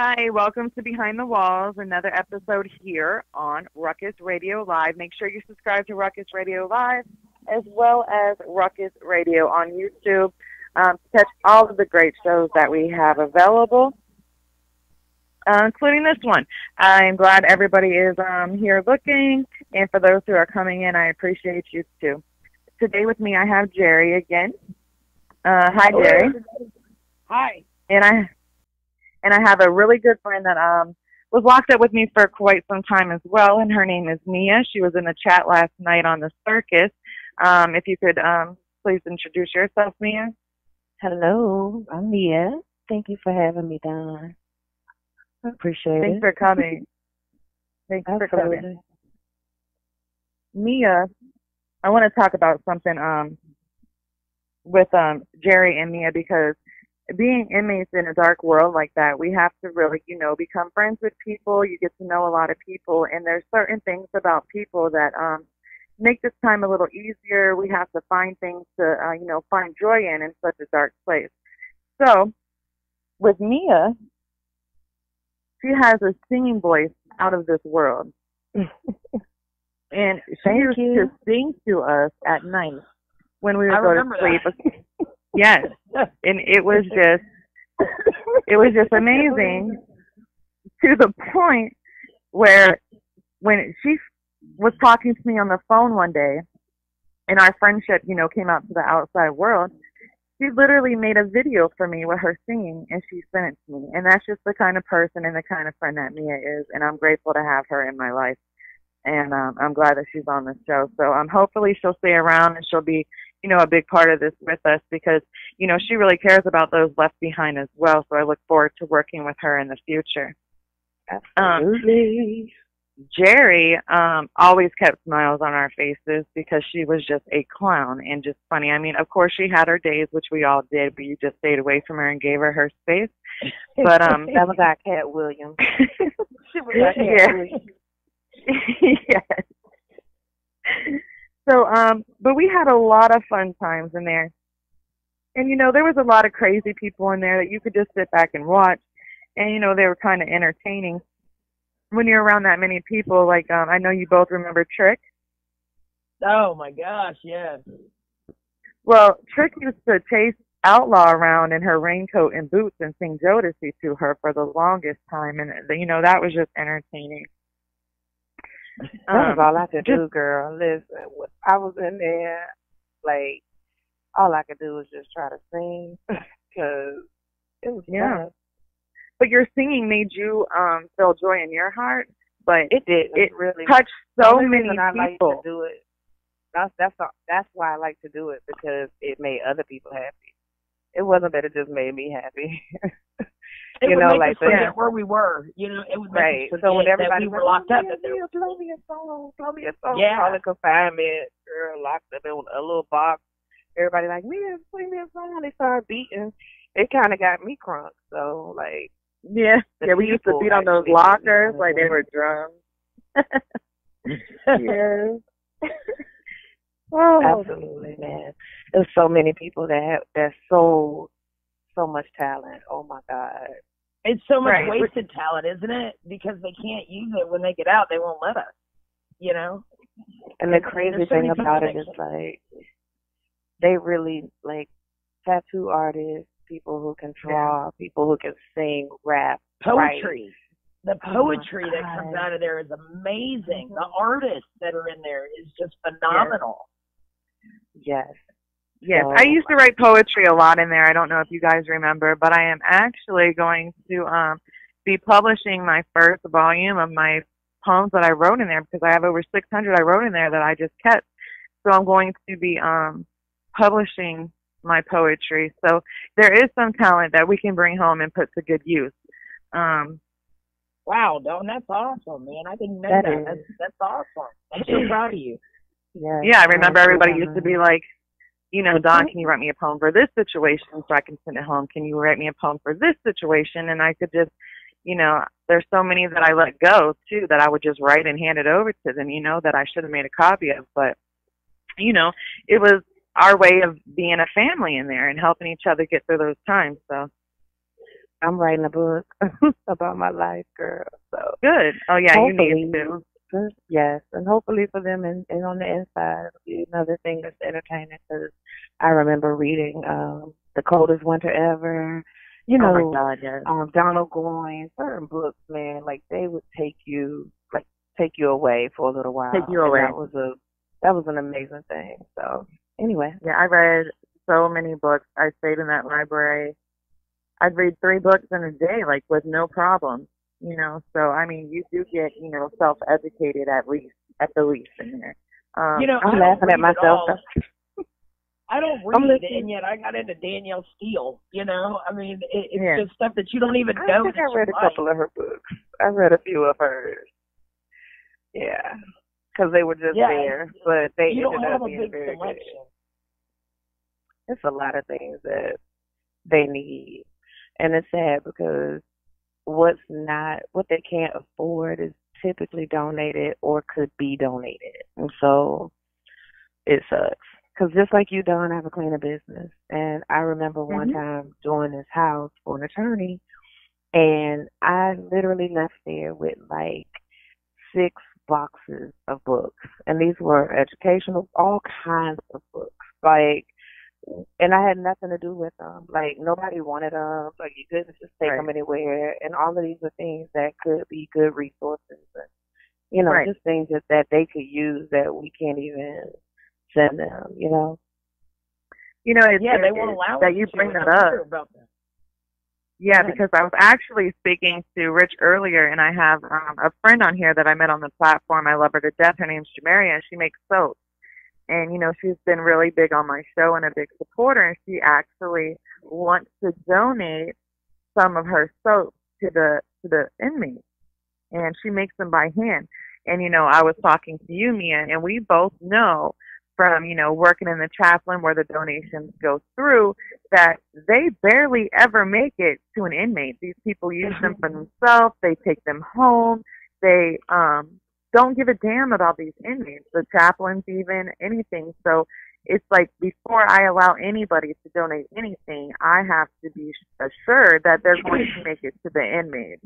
Hi, welcome to Behind the Walls, another episode here on Ruckus Radio Live. Make sure you subscribe to Ruckus Radio Live as well as Ruckus Radio on YouTube to catch all of the great shows that we have available, including this one. I'm glad everybody is here looking, and for those who are coming in, I appreciate you too. Today with me, I have Jerry again. Hi, Jerry. Hi. And I have a really good friend that was locked up with me for quite some time as well, and her name is Mia. She was in the chat last night on the circus. If you could please introduce yourself, Mia. Hello, I'm Mia. Thank you for having me, Don. I appreciate it. Thanks for coming. Thanks for coming. Mia, I want to talk about something with Jerry and Mia, because being inmates in a dark world like that, we have to really, become friends with people. You get to know a lot of people, and there's certain things about people that make this time a little easier. We have to find things to, find joy in such a dark place. So, with Mia, she has a singing voice out of this world. And she used to sing to us at night when we would go to sleep. Yes, and it was just amazing, to the point where when she was talking to me on the phone one day, and our friendship, came out to the outside world, she literally made a video for me with her singing, and she sent it to me. And that's just the kind of person and the kind of friend that Mia is, and I'm grateful to have her in my life. And I'm glad that she's on the show. So hopefully she'll stay around, and she'll be a big part of this with us, because, she really cares about those left behind as well. So I look forward to working with her in the future. Absolutely. Jerry always kept smiles on our faces, because she was just a clown and just funny. I mean, of course, she had her days, which we all did, but you just stayed away from her and gave her space. But that was our Cat Williams. She was our Cat Williams. Yes. So, but we had a lot of fun times in there. And, there was a lot of crazy people in there that you could just sit back and watch. And, they were kind of entertaining. When you're around that many people, like, I know you both remember Trick. Oh, my gosh, yes. Well, Trick used to chase Outlaw around in her raincoat and boots and sing Jodeci to her for the longest time. And, that was just entertaining. That was all I could do, girl. Listen, I was in there, like, all I could do was just try to sing, because it was fun. But your singing made you feel joy in your heart, but it did. It really touched so many people. I like to do it. That's why I like to do it, because it made other people happy. It wasn't that it just made me happy. It would make us forget where we were. It would make us forget when everybody that we were locked up. Blow me a song. Yeah. All in confinement, girl, locked up in a little box. Everybody like, Mia, play me a song. They started beating. It kind of got me crunk. So, like, yeah, we used to beat on those lockers like they were drums. Yes. Oh, absolutely, man. There's so many people that's so much talent. Oh my God. It's so much wasted talent, isn't it? Because they can't use it when they get out. They won't let us, And the crazy thing about it is, like, they really, like, tattoo artists, people who can draw, people who can sing, rap, poetry. Write. The poetry that comes out of there is amazing. The artists that are in there is just phenomenal. Yes. Yes, I used to write poetry a lot in there. I don't know if you guys remember, but I am actually going to be publishing my first volume of my poems that I wrote in there, because I have over 600 I wrote in there that I just kept. So I'm going to be publishing my poetry. So there is some talent that we can bring home and put to good use. Wow, Dawn, that's awesome, man. I didn't know that. That's awesome. I'm so proud of you. Yeah, I remember everybody used to be like, Dawn, can you write me a poem for this situation so I can send it home? Can you write me a poem for this situation? And I could just, there's so many that I let go, too, that I would just write and hand it over to them, that I should have made a copy of. But, it was our way of being a family in there and helping each other get through those times. So I'm writing a book about my life, girl. So Good. Oh yeah, you need hopefully, to. yes, and hopefully for them and on the inside, it'll be another thing that's entertaining. Because I remember reading The Coldest Winter Ever. You Oh my know, God, yes. Donald Goines, certain books, man, like they would take you away for a little while. Take you away. And that was an amazing thing. So anyway. Yeah, I read so many books. I stayed in that library. I'd read 3 books in a day, like with no problem. You know, so I mean, you do get, you know, self-educated at the least in there. You know, I'm laughing at myself. I don't read, and yet I got into Danielle Steele. You know, I mean, it's just stuff that you don't even know. I think I read a couple of her books. I read a few of hers. Yeah, because they were just there, but they you ended don't have up a being big very selection. good. It's a lot of things that they need, and it's sad because what they can't afford is typically donated or could be donated, and so it sucks. Because just like you, Dawn, I have a cleaning business, and I remember one time doing this house for an attorney, and I literally left there with like 6 boxes of books, and these were educational, all kinds of books, like, and I had nothing to do with them. Like nobody wanted them. Like you couldn't just take them anywhere, and all of these are things that could be good resources, and you know, just things that they could use that we can't even send them. You know. You know, they won't allow that you bring that up. Yeah, because I was actually speaking to Rich earlier, and I have a friend on here that I met on the platform. I love her to death. Her name's Jamaria, and she makes soap. And, you know, she's been really big on my show and a big supporter, and she actually wants to donate some of her soap to the inmates. And she makes them by hand. And, you know, I was talking to you, Mia, and we both know from, you know, working in the chaplain where the donations go through, that they barely ever make it to an inmate. These people use them for themselves. They take them home. They don't give a damn about these inmates, the chaplains even, anything. So it's like before I allow anybody to donate anything, I have to be assured that they're going to make it to the inmate.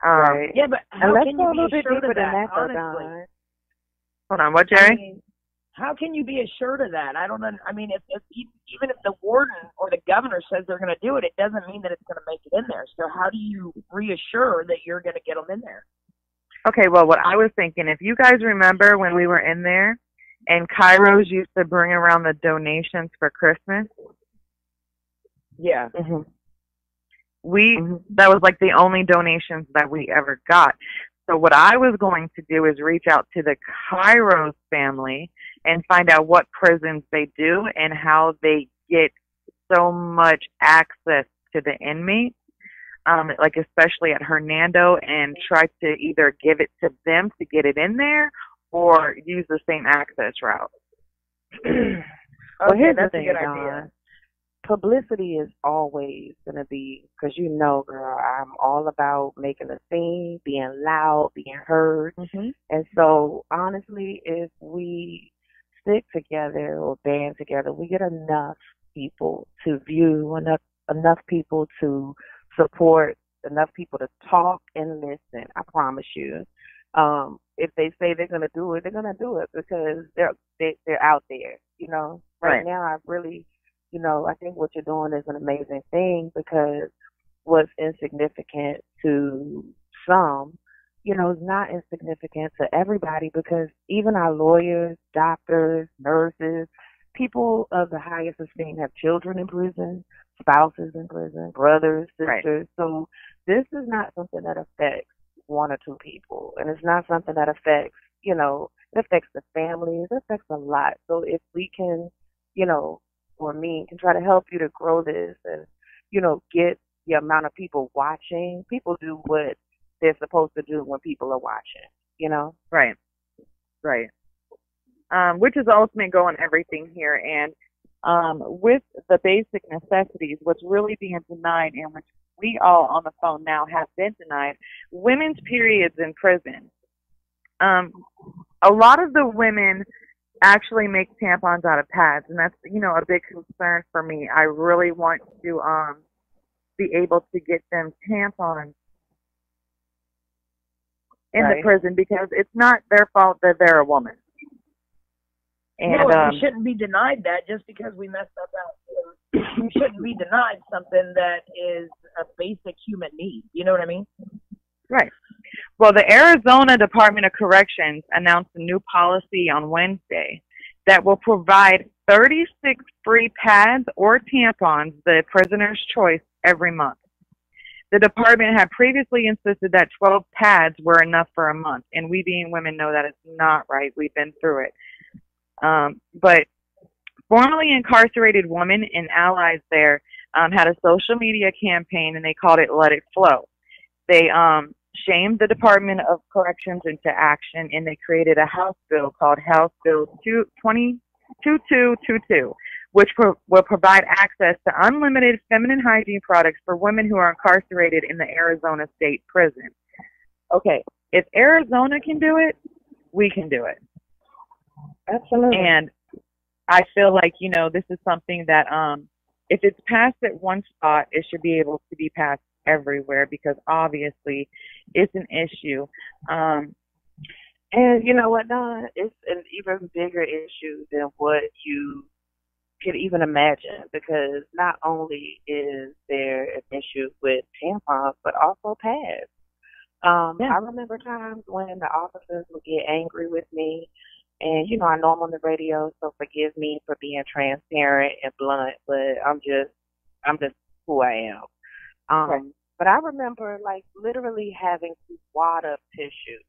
Yeah, but how can you be assured of that, honestly? Hold on, what, Jerry? How can you be assured of that? I don't know. I mean, even if the warden or the governor says they're going to do it, it doesn't mean that it's going to make it in there. So how do you reassure that you're going to get them in there? Okay, well, what I was thinking, if you guys remember when we were in there and Kairos used to bring around the donations for Christmas. Yeah. That was like the only donations that we ever got. So what I was going to do is reach out to the Kairos family and find out what prisons they do and how they get so much access to the inmates, like especially at Hernando, and try to either give it to them to get it in there or use the same access route. Well, here's the thing, Dawn. Publicity is always going to be, because you know, girl, I'm all about making a scene, being loud, being heard. And so, honestly, if we stick together or band together, we get enough people to view, enough people to support, enough people to talk and listen. I promise you. If they say they're going to do it, they're going to do it because they're out there. You know, right now, I really. You know, I think what you're doing is an amazing thing, because what's insignificant to some, you know, is not insignificant to everybody, because even our lawyers, doctors, nurses, people of the highest esteem have children in prison, spouses in prison, brothers, sisters. So this is not something that affects 1 or 2 people. And it's not something that affects, you know, it affects the families. It affects a lot. So if we can, you know, or me can try to help you to grow this and, you know, get the amount of people watching. People do what they're supposed to do when people are watching, you know? Right. Which is the ultimate goal in everything here. And with the basic necessities, what's really being denied, and which we all on the phone now have been denied, women's periods in prison. A lot of the women actually make tampons out of pads, and that's, you know, a big concern for me. I really want to be able to get them tampons in Right. the prison because it's not their fault that they're a woman. And no, we shouldn't be denied that just because we messed up out here. We shouldn't be denied something that is a basic human need. You know what I mean? right. Well, the Arizona Department of Corrections announced a new policy on Wednesday that will provide 36 free pads or tampons, the prisoner's choice, every month. The department had previously insisted that 12 pads were enough for a month, and we being women know that it's not right. We've been through it. But formerly incarcerated women and allies there had a social media campaign, and they called it Let It Flow. They shamed the Department of Corrections into action, and they created a House bill called House Bill 2222, which will provide access to unlimited feminine hygiene products for women who are incarcerated in the Arizona State Prison. Okay, if Arizona can do it, we can do it. Absolutely. And I feel like, you know, this is something that if it's passed at one spot, it should be able to be passed everywhere because obviously it's an issue. And you know what, Don? It's an even bigger issue than what you could even imagine because not only is there an issue with tampons, but also pads. I remember times when the officers would get angry with me, and you know I know I'm on the radio, so forgive me for being transparent and blunt, but I'm just who I am. Right. But I remember like literally having to wad up tissue,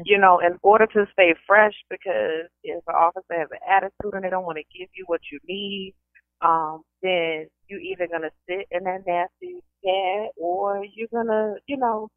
you know, in order to stay fresh because if an officer has an attitude and they don't want to give you what you need, then you're either going to sit in that nasty pad or you're going to, you know,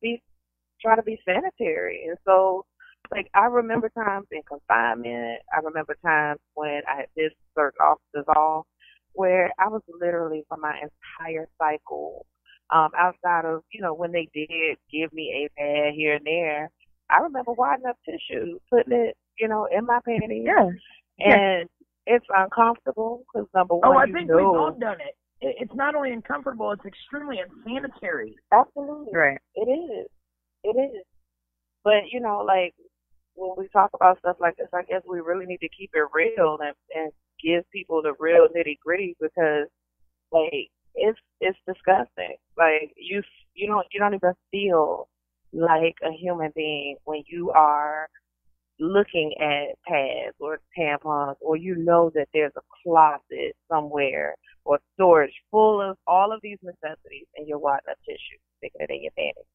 try to be sanitary. And so, like, I remember times in confinement, I remember times when I had pissed certain officers off where I was literally for my entire cycle, outside of, you know, when they did give me a pad here and there, I remember wadding up tissue, putting it, you know, in my panties. Yeah. And it's uncomfortable because, number one, I think we've all done it. It's not only uncomfortable, it's extremely unsanitary. Absolutely. Right. It is. It is. But, you know, like, when we talk about stuff like this, I guess we really need to keep it real and give people the real nitty gritty because, like, it's disgusting. Like, you don't even feel like a human being when you are looking at pads or tampons, or you know that there's a closet somewhere or storage full of all of these necessities, and you're wadding up tissue, sticking it in your panties.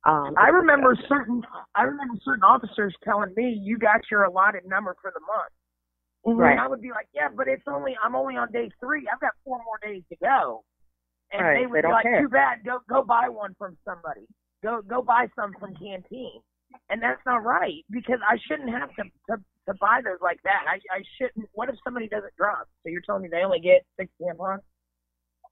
I remember certain officers telling me, "You got your allotted number for the month." Right. And I would be like, "Yeah, but I'm only on day 3. I've got 4 more days to go." And Right. they would be don't like, care. "Too bad. Go buy one from somebody. Go buy some from Canteen." And that's not right because I shouldn't have to buy those like that. I shouldn't. What if somebody doesn't drop? So you're telling me they only get 6 tampons?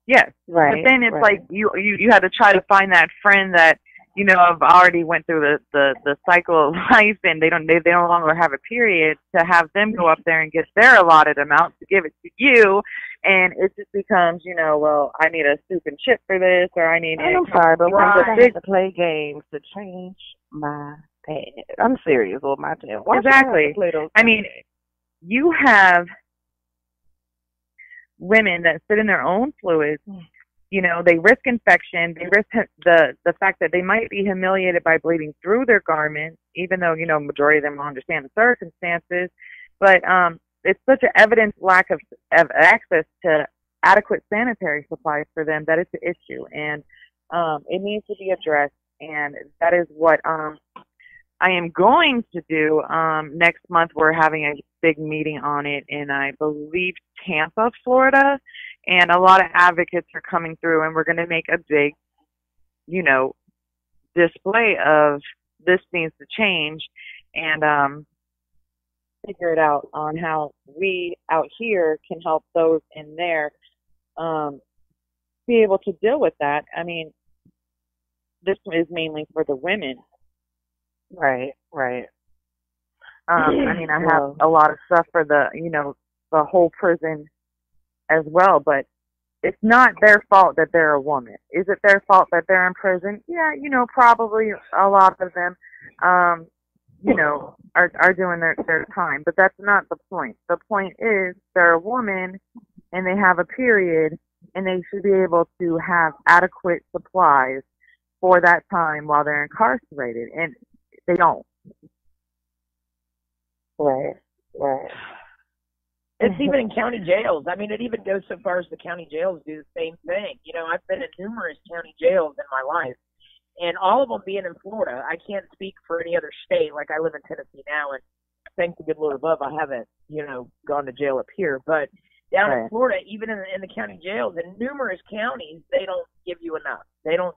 Yes. Right. But then it's right. like you had to try to find that friend that, you know, have already went through the cycle of life and they no longer have a period, to have them go up there and get their allotted amount to give it to you, and it just becomes, you know, well, I need a soup and chip for this, or I need. I'm sorry, but why Right. do I have to play games to change my pad? I'm serious with my tail. Why should I have to Exactly. play those I mean, games? you have women that sit in their own fluids. You know, they risk infection. They risk the fact that they might be humiliated by bleeding through their garments, even though, you know, majority of them will understand the circumstances. But it's such an evident lack of access to adequate sanitary supplies for them that it's an issue, and it needs to be addressed. And that is what I am going to do. Next month, we're having a big meeting on it in, I believe, Tampa, Florida. And a lot of advocates are coming through, and we're going to make a big, you know, display of this needs to change, and figure it out on how we out here can help those in there be able to deal with that. I mean, this is mainly for the women. Right. I mean, I have a lot of stuff for the, you know, the whole prison as well, but it's not their fault that they're a woman. Is it their fault that they're in prison? Yeah, probably a lot of them, are doing their time. But that's not the point. The point is they're a woman and they have a period and they should be able to have adequate supplies for that time while they're incarcerated. And they don't. Right. It's even in county jails. I mean, it even goes so far as the county jails do the same thing. I've been in numerous county jails in my life, and all of them being in Florida. I can't speak for any other state. Like, I live in Tennessee now, and thank the good Lord above, I haven't, gone to jail up here. But down in Florida, even in the county jails, in numerous counties, they don't give you enough. They don't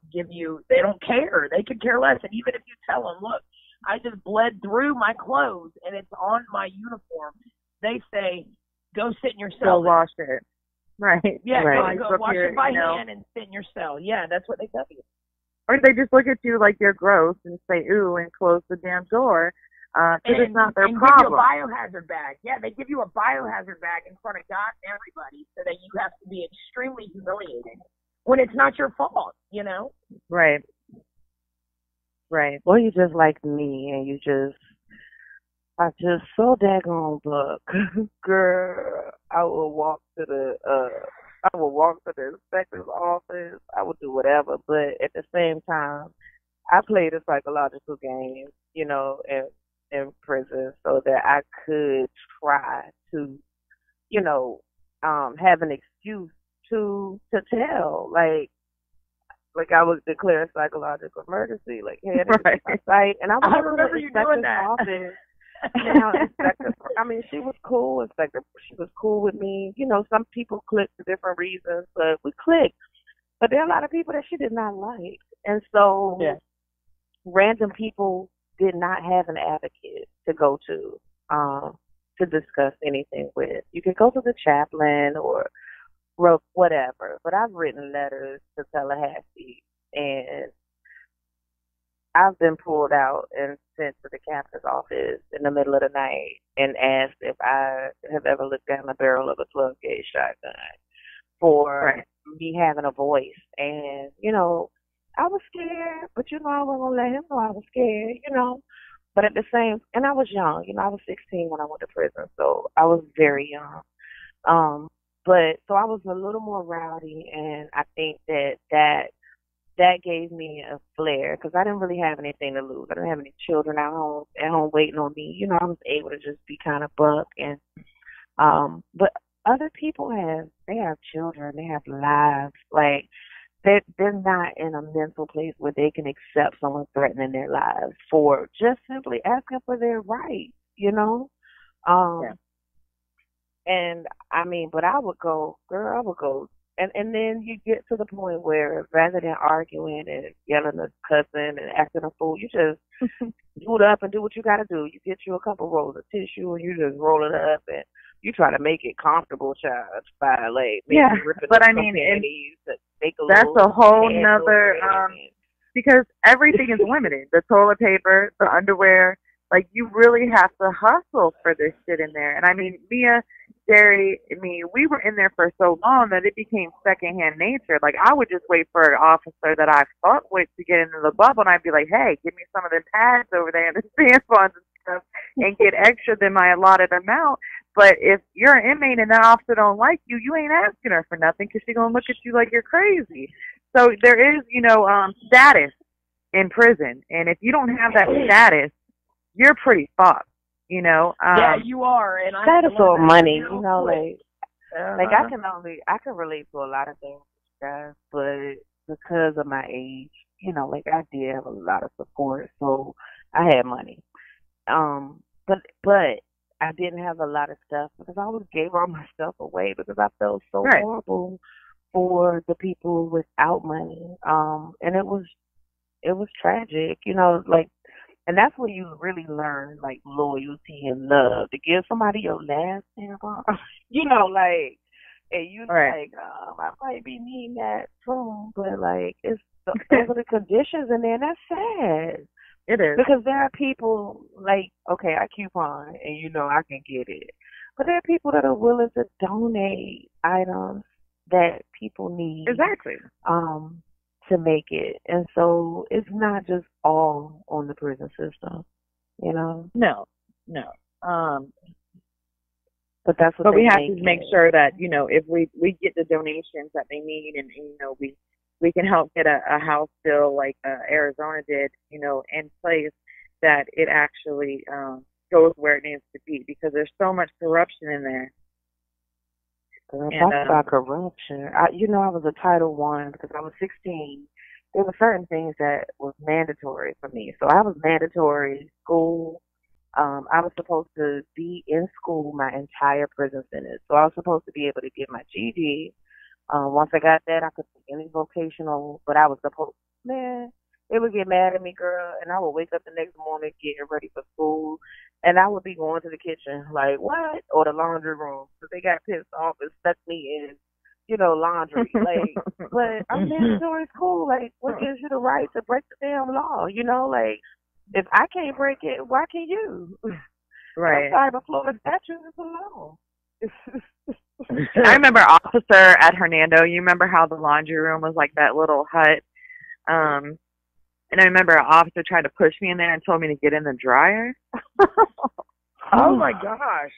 care. They could care less. And even if you tell them, look, I just bled through my clothes and it's on my uniform, they say, go sit in your cell. Go wash it. Right. Yeah, right. Go wash it by hand and sit in your cell. Yeah, that's what they tell you. Or they just look at you like you're gross and say, ooh, and close the damn door. Because it's not their problem. Give you a biohazard bag. Yeah, they give you a biohazard bag in front of God and everybody so that you have to be extremely humiliated when it's not your fault, Right. Well, you just like me, and I just so daggone buck. Girl, I will walk to the inspector's office. I would do whatever, but at the same time, I played a psychological game, in prison, so that I could try to, have an excuse to tell, like I would declare a psychological emergency, like, hey, this is my site, and I remember you doing that. Office. Now, Inspector, she was cool. Inspector, she was cool with me. Some people click for different reasons, but we clicked. But there are a lot of people that she did not like, and so random people did not have an advocate to go to discuss anything with. You could go to the chaplain or whatever, but I've written letters to Tallahassee, and I've been pulled out and sent to the captain's office in the middle of the night and asked if I have ever looked down the barrel of a 12-gauge shotgun for me having a voice. And, I was scared, but, I wasn't going to let him know I was scared, But at the same, and I was young, I was 16 when I went to prison, so I was very young. But so I was a little more rowdy, and I think that gave me a flair because I didn't really have anything to lose. I didn't have any children at home waiting on me. I was able to just be kind of buck. And but other people have children, they have lives. Like they're not in a mental place where they can accept someone threatening their lives for just simply asking for their rights. And I mean, but I would go. And then you get to the point where rather than arguing and yelling and cussing and acting a fool, you just boot up and do what you got to do. You get you a couple rolls of tissue and you just roll it up and you try to make it comfortable, child, by ripping but up I mean, that's a whole nother, because everything is limited. The toilet paper, the underwear, like you really have to hustle for this shit in there. And I mean, Mia, Jerry, we were in there for so long that it became secondhand nature. Like I would just wait for an officer that I fought with to get into the bubble, and I'd be like, "Hey, give me some of them pads over there and the tampons and stuff, and get extra than my allotted amount." But if you're an inmate and that officer don't like you, you ain't asking her for nothing because she's gonna look at you like you're crazy. So there is, status in prison, and if you don't have that status, you're pretty fucked. Yeah, you are, and status or money, I can relate to a lot of things, guys, but because of my age, I did have a lot of support, so I had money. But I didn't have a lot of stuff because I always gave all my stuff away because I felt so horrible for the people without money. And it was tragic, and that's where you really learn loyalty and love, to give somebody your last tampon, and you I might be needing that soon, but it's those are the conditions in there, and that's sad. It is. Because there are people okay, I coupon and I can get it. But there are people that are willing to donate items that people need. Exactly. To make it. And so it's not just all on the prison system, you know. No. But that's what But we have make to make sure that, you know, if we get the donations that they need, and you know, we can help get a house bill like Arizona did, you know, in place, that it actually goes where it needs to be, because there's so much corruption in there. Talk about corruption. I was a Title I because I was 16. There were certain things that was mandatory for me. So I was mandatory school. I was supposed to be in school my entire prison sentence. So I was supposed to be able to get my GED. Once I got that, I could take any vocational, but I was supposed, man, they would get mad at me, girl, and I would wake up the next morning getting ready for school, and I would be going to the kitchen, like, what? Or the laundry room, because they got pissed off and stuck me in, you know, laundry. Like, but I'm mandatory school. Like, what gives you the right to break the damn law? You know, like, if I can't break it, why can't you? Right. I'm sorry, but Florida statute is a law. I remember Officer at Hernando. You remember how the laundry room was like that little hut? And I remember an officer tried to push me in there and told me to get in the dryer. Oh my gosh.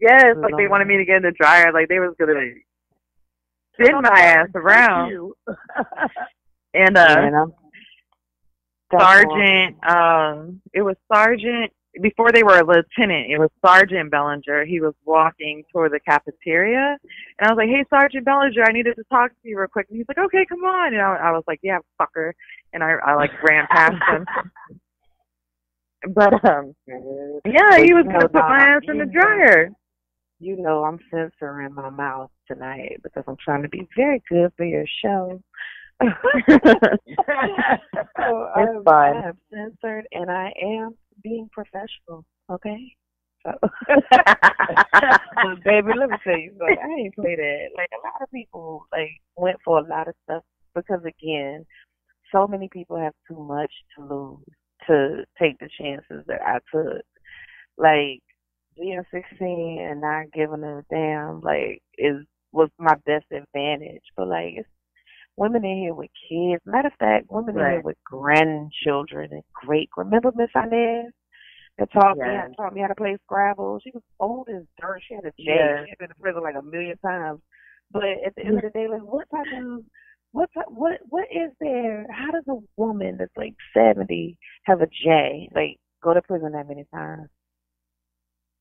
Yes, like they wanted me to get in the dryer, like they was gonna spin my ass around. And Sergeant, it was Sergeant, before they were a lieutenant, it was Sergeant Bellinger. He was walking toward the cafeteria, and I was like, hey, Sergeant Bellinger, I needed to talk to you real quick. And he's like, okay, come on. And I was like, yeah, fucker. And I like ran past him. But, yeah, he was going to put my ass in the dryer. You know, I'm censoring my mouth tonight because I'm trying to be very good for your show. So It's fine. I am censored, and I am being professional, okay? So, baby, let me tell you something. I ain't play that. Like, a lot of people, like, went for a lot of stuff because, again, so many people have too much to lose to take the chances that I took. Like, being 16 and not giving a damn, like, was my best advantage. But, like, it's women in here with kids. Matter of fact, women in here with grandchildren and remember Miss Inez that taught me how to play Scrabble? She was old as dirt. She had a J. She had been in prison like 1,000,000 times. But at the end of the day, like, what is there? How does a woman that's like 70 have a J? Like, go to prison that many times?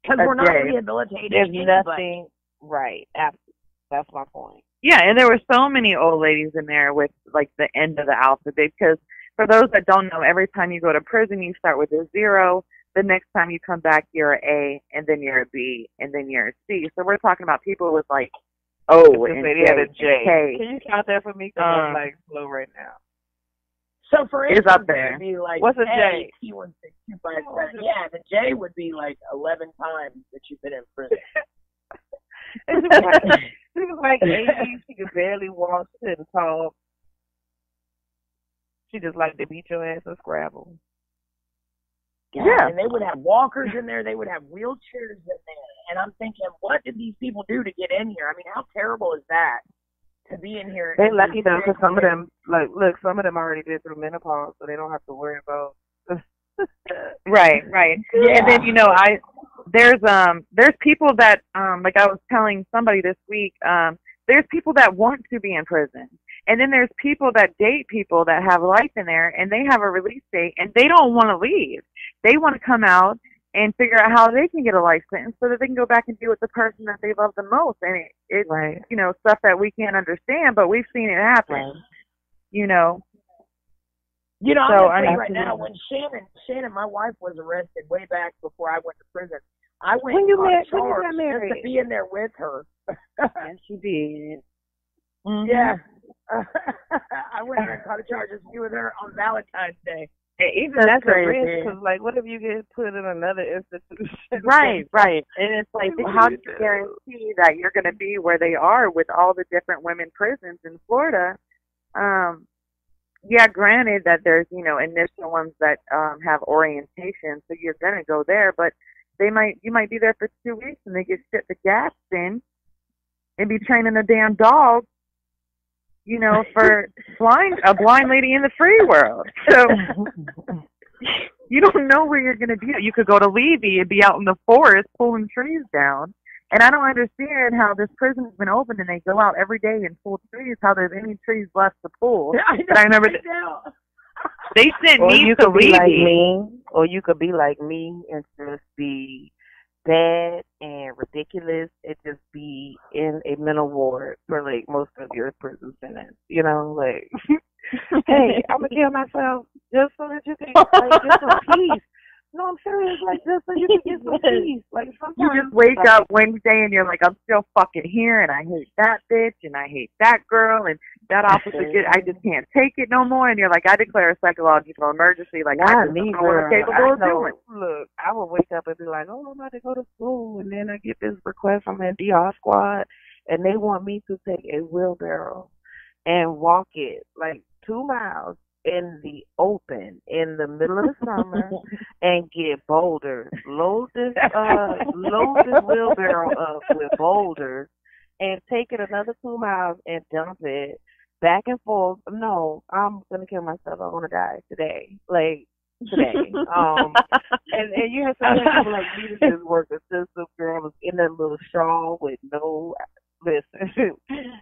Because we're not rehabilitating. There's nothing right. Absolutely. That's my point. Yeah, and there were so many old ladies in there with, like, the end of the alphabet, because for those that don't know, every time you go to prison, you start with a 0. The next time you come back, you're an A, and then you're a B, and then you're a C. So we're talking about people with, like, O and J. Had a J. K. Can you count that for me? Because I'm, like, slow right now. So, for instance, it's up there. It'd be like, what's a J? Yeah, the J would be, like, 11 times that you've been in prison. She was like 80. She could barely walk, sit and talk. She just liked to beat your ass and Scrabble. Yeah, and they would have walkers in there. They would have wheelchairs in there. And I'm thinking, what did these people do to get in here? I mean, how terrible is that to be in here? They're lucky though, because some of them, like, look, some of them already did through menopause, so they don't have to worry about. Right. Yeah. And then, you know, there's people that, like I was telling somebody this week, there's people that want to be in prison. And then there's people that date people that have life in there, and they have a release date, and they don't want to leave. They want to come out and figure out how they can get a life sentence so that they can go back and be with the person that they love the most. And it's, you know, stuff that we can't understand, but we've seen it happen, you know. You know, so I'm right now, when Shannon, my wife, was arrested way back before I went to prison, I went on charge just to be in there with her. Yes, you did. Mm-hmm. Yeah. I went there and caught a charge just to be with her on Valentine's Day. Even that's a risk, because, like, what if you get put in another institution? Right. And it's like, how do you guarantee that you're going to be where they are with all the different women prisons in Florida? Yeah, granted that there's, you know, initial ones that have orientation, so you're going to go there, but you might be there for 2 weeks and they get shit the gas in. and be training a damn dog, you know, for a blind lady in the free world. So you don't know where you're going to be. You could go to Levy and be out in the forest pulling trees down. And I don't understand how this prison has been open and they go out every day and pull trees, how there's any trees left to pull. But I remember they sent me to Levy. Or you could be like me and just be bad and ridiculous and just be in a mental ward for like most of your prison sentence. You know, like, hey, I'm gonna kill myself just so that you can like get some peace. No, I'm serious, like just so you can get some peace. Like sometimes you just wake up Wednesday and you're like, I'm still fucking here and I hate that bitch and I hate that girl and that officer I just can't take it no more, and you're like, I declare a psychological emergency, like I just don't know what I'm capable of doing. Look, I would wake up and be like, oh, I'm about to go to school, and then I get this request from the DR squad and they want me to take a wheelbarrow and walk it like 2 miles in the open in the middle of the summer and get boulders. Load this wheelbarrow up with boulders and take it another 2 miles and dump it back and forth. No, I'm gonna kill myself. I want to die today. Like today. And you have some people like me to just work a system. Girl, I was in that little shawl with no. Listen,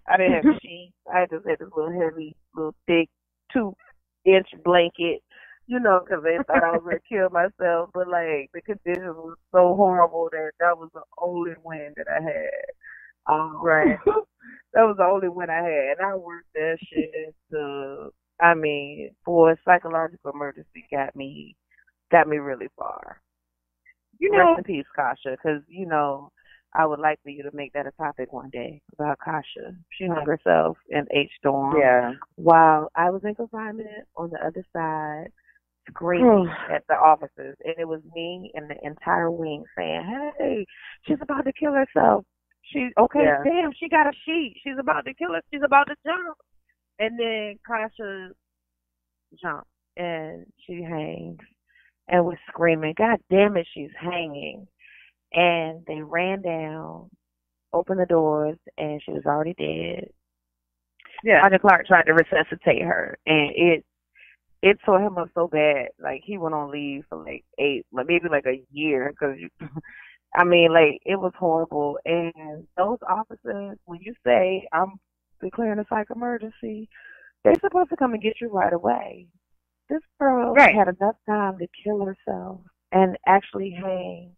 I didn't have sheets. I just had this little heavy, little thick 2-inch blanket, you know, because they thought I was going to kill myself. But, like, the conditions were so horrible that was the only win that I had. Right. That was the only win I had. And I worked that shit for a psychological emergency got me really far. You know, rest in peace, Kasha, because, you know, I would like for you to make that a topic one day about Kasha. She hung herself in H-Dorm. Yeah. While I was in confinement on the other side, screaming at the officers. And it was me and the entire wing saying, hey, she's about to kill herself. Damn, she got a sheet. She's about to kill her. She's about to jump. And then Kasha jumped and she hangs. And we're screaming, God damn it, she's hanging. And they ran down, opened the doors, and she was already dead. Yeah. Sergeant Clark tried to resuscitate her, and it tore him up so bad. Like, he went on leave for like maybe like a year, because it was horrible. And those officers, when you say, I'm declaring a psych emergency, they're supposed to come and get you right away. This girl had enough time to kill herself and actually hang.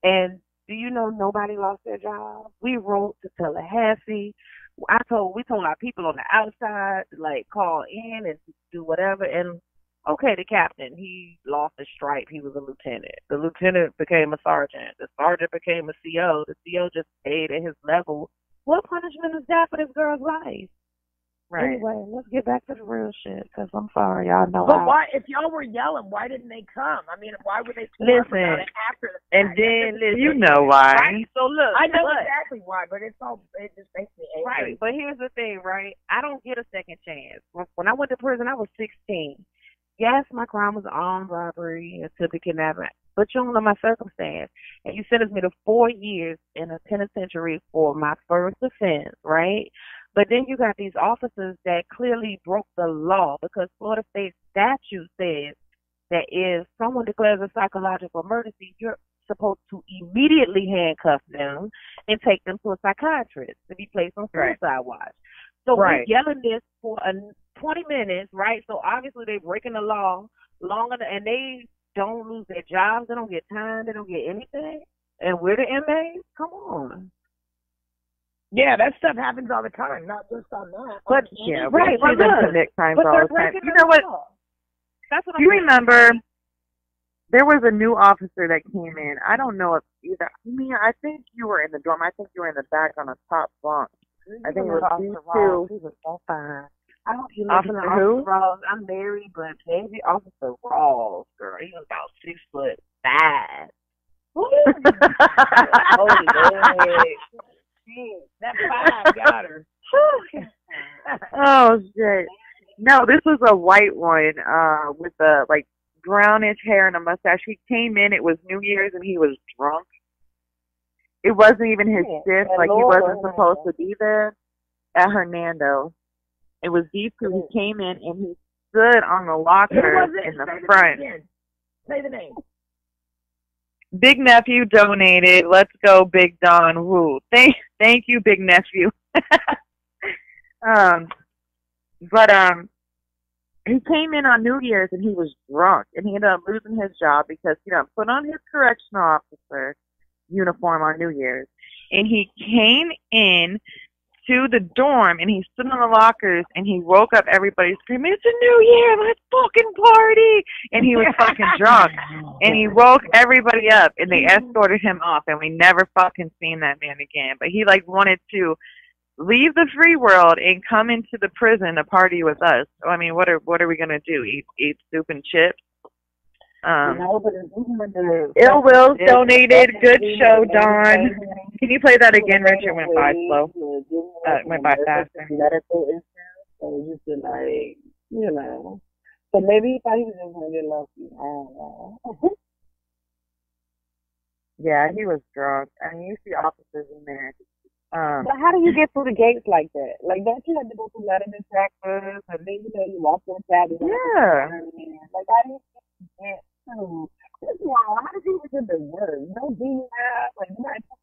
And do you know nobody lost their job? We wrote to Tallahassee. We told our people on the outside to like call in and do whatever. And okay, the captain, he lost his stripe. He was a lieutenant. The lieutenant became a sergeant. The sergeant became a CO. The CO just stayed at his level. What punishment is that for this girl's life? Right. Anyway, let's get back to the real shit, because I'm sorry, y'all know. But why, if y'all were yelling, why didn't they come? I mean, why would they talk about it after the fact? And then, you know why. Right? So look. I know exactly why, but it just makes me angry. Right, but here's the thing, right? I don't get a second chance. When I went to prison, I was 16. Yes, my crime was armed robbery, attempted kidnapping, but you don't know my circumstance. And you sentenced me to 4 years in a penitentiary for my first offense, right? But then you got these officers that clearly broke the law, because Florida state statute says that if someone declares a psychological emergency, you're supposed to immediately handcuff them and take them to a psychiatrist to be placed on suicide watch. So we're yelling this for 20 minutes, right? So obviously they're breaking the law longer, and they don't lose their jobs. They don't get time. They don't get anything. And we're the inmates? Come on. Yeah, that stuff happens all the time, not just on that. But right, but commit crimes all the time. You know what? That's what Do you remember? There was a new officer that came in. I don't know if either. I think you were in the dorm. I think you were in the back on the top bunk. I think it was you two. He was so fine. I don't know Officer who? Rawls. I'm married, but maybe Officer Rawls, girl. He was about 6'5". Holy Lord. That 5 got her. Oh shit! No, this was a white one with a like brownish hair and a mustache. He came in. It was New Year's, and he was drunk. it wasn't even his shift. At Like, he Lord wasn't supposed to be there at Hernando. It was these two. He came in and he stood on the locker in the front. Say the name. Big Nephew donated. Let's go, Big Don. Woo. Thank you, Big Nephew. But he came in on New Year's and he was drunk, and he ended up losing his job because he done put on his correctional officer uniform on New Year's, and he came in to the dorm and he stood on the lockers and he woke up everybody screaming, "It's a new year, let's fucking party!" And he was fucking drunk, and he woke everybody up, and they escorted him off, and we never fucking seen that man again. But he like wanted to leave the free world and come into the prison to party with us. So, I mean, what are we gonna do? Eat soup and chips? Ill Wills donated. Good show, Dawn. Can you play that again, Richard? Went by slow. Went by faster. Medical insurance, so you could, like, you know. So maybe he thought he was just gonna get lucky. I don't know. Yeah, he was drunk. I mean, you see officers in there. But how do you get through the gates like that? Like, don't you have to go through metal detectors, and then you walk inside? Yeah. Like, how do you get through? How did you even get the word? No DUI.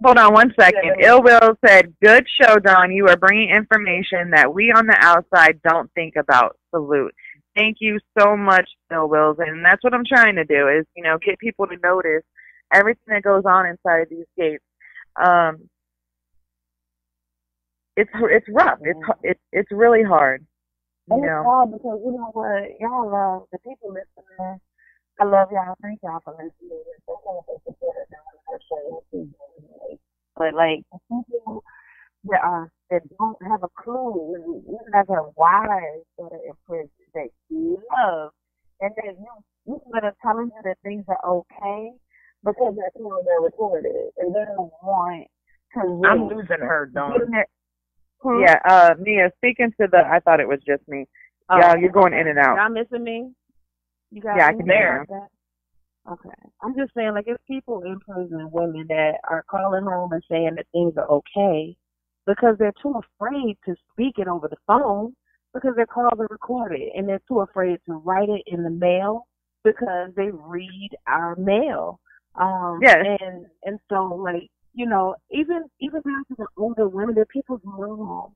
Hold on one second. Ill Will said, "Good show, Don. You are bringing information that we on the outside don't think about. Salute." Thank you so much, Ill Wills. And that's what I'm trying to do is, you know, get people to notice everything that goes on inside these gates. It's rough. It's really hard. And it's hard because, you know what, y'all love the people listening. I love y'all. Thank y'all for listening. But like the people that don't have a clue, you guys have wives that are in prison that you love, and that you that are telling you that things are okay because that's how they're recorded, and they don't want to. I'm losing her, Dawn. Yeah, Mia, speaking to the, I thought it was just me. Yeah, you're going in and out. Y'all missing me? You got I can hear you. Okay. I'm just saying, like, it's people in prison, women that are calling home and saying that things are okay because they're too afraid to speak it over the phone because their calls are recorded, and they're too afraid to write it in the mail because they read our mail. Yes. And so, like, you know, even down to the older women, they're people's moms,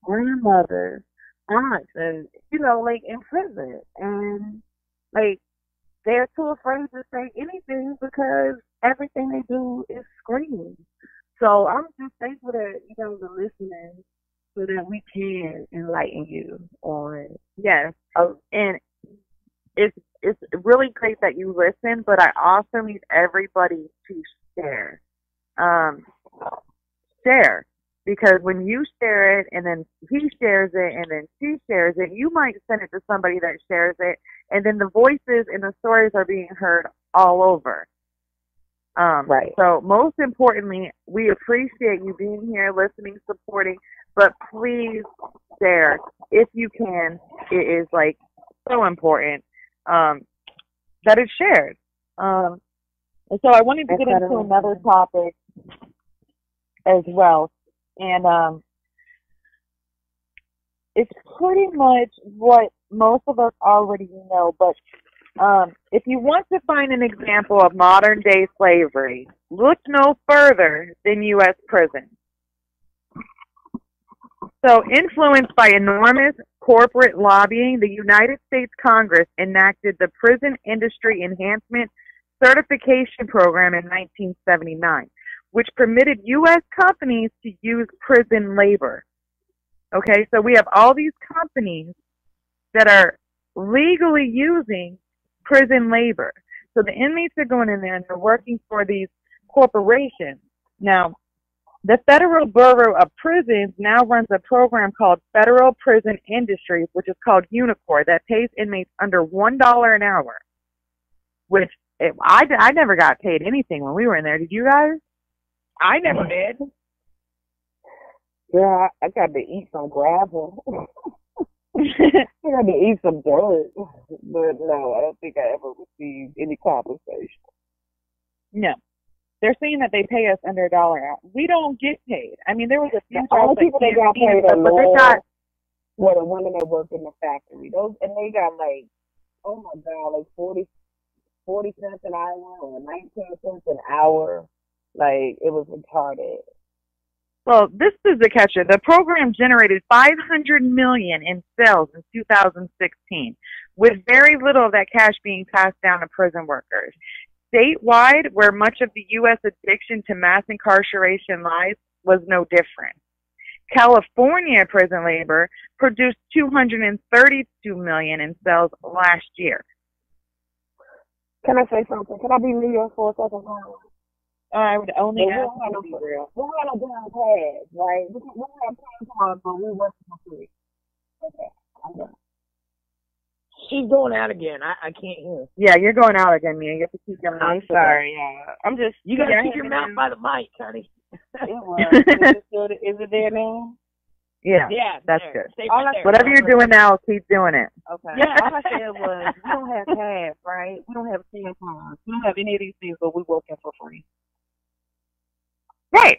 grandmothers, aunts, and, you know, like, in prison. And, like, they're too afraid to say anything because everything they do is screamed. So I'm just thankful that you guys are listening so that we can enlighten you on. Yes. And it's really great that you listen, but I also need everybody to share. Share. Because when you share it and then he shares it and then she shares it, you might send it to somebody that shares it, and then the voices and the stories are being heard all over. Right. So most importantly, we appreciate you being here, listening, supporting, but please share if you can. It is like so important that it's shared. And so I wanted to get into another topic as well. And it's pretty much what most of us already know, but if you want to find an example of modern-day slavery, look no further than U.S. prisons. So, influenced by enormous corporate lobbying, the United States Congress enacted the Prison Industry Enhancement Certification Program in 1979, which permitted U.S. companies to use prison labor. Okay, so we have all these companies that are legally using prison labor. So the inmates are going in there and they're working for these corporations. Now, the Federal Bureau of Prisons now runs a program called Federal Prison Industries, which is called UNICOR, that pays inmates under $1 an hour, which I never got paid anything when we were in there. Did you guys? I never did. Yeah, I got to eat some gravel. I got to eat some dirt. But no, I don't think I ever received any compensation. No. They're saying that they pay us under $1 out. We don't get paid. I mean, there was a few The only people that got paid but they got were the women that worked in the factory. Those, and they got like, oh my God, like 40 cents an hour or 19 cents an hour. Like, it was retarded. Well, this is the catcher. The program generated $500 million in sales in 2016, with very little of that cash being passed down to prison workers. Statewide, where much of the U.S. addiction to mass incarceration lies, was no different. California prison labor produced $232 million in sales last year. Can I say something? Can I be New York for a second? I would only ask you to be real. We had a damn pass, right? We had tampons, but we worked for free. Okay, I'm done. She's going out again. I can't hear. Yeah, you're going out again, Mia. You have to keep your mouth. I'm sorry, yeah. I'm just. You gotta keep your mouth by the mic, honey. It was. Is it there now? Yeah. Yeah, that's there. good. Whatever you're doing now, keep doing it. Okay. Yeah. All I said was, we don't have cash, right? We don't have tampons. We don't have any of these things, but we're working for free. Right.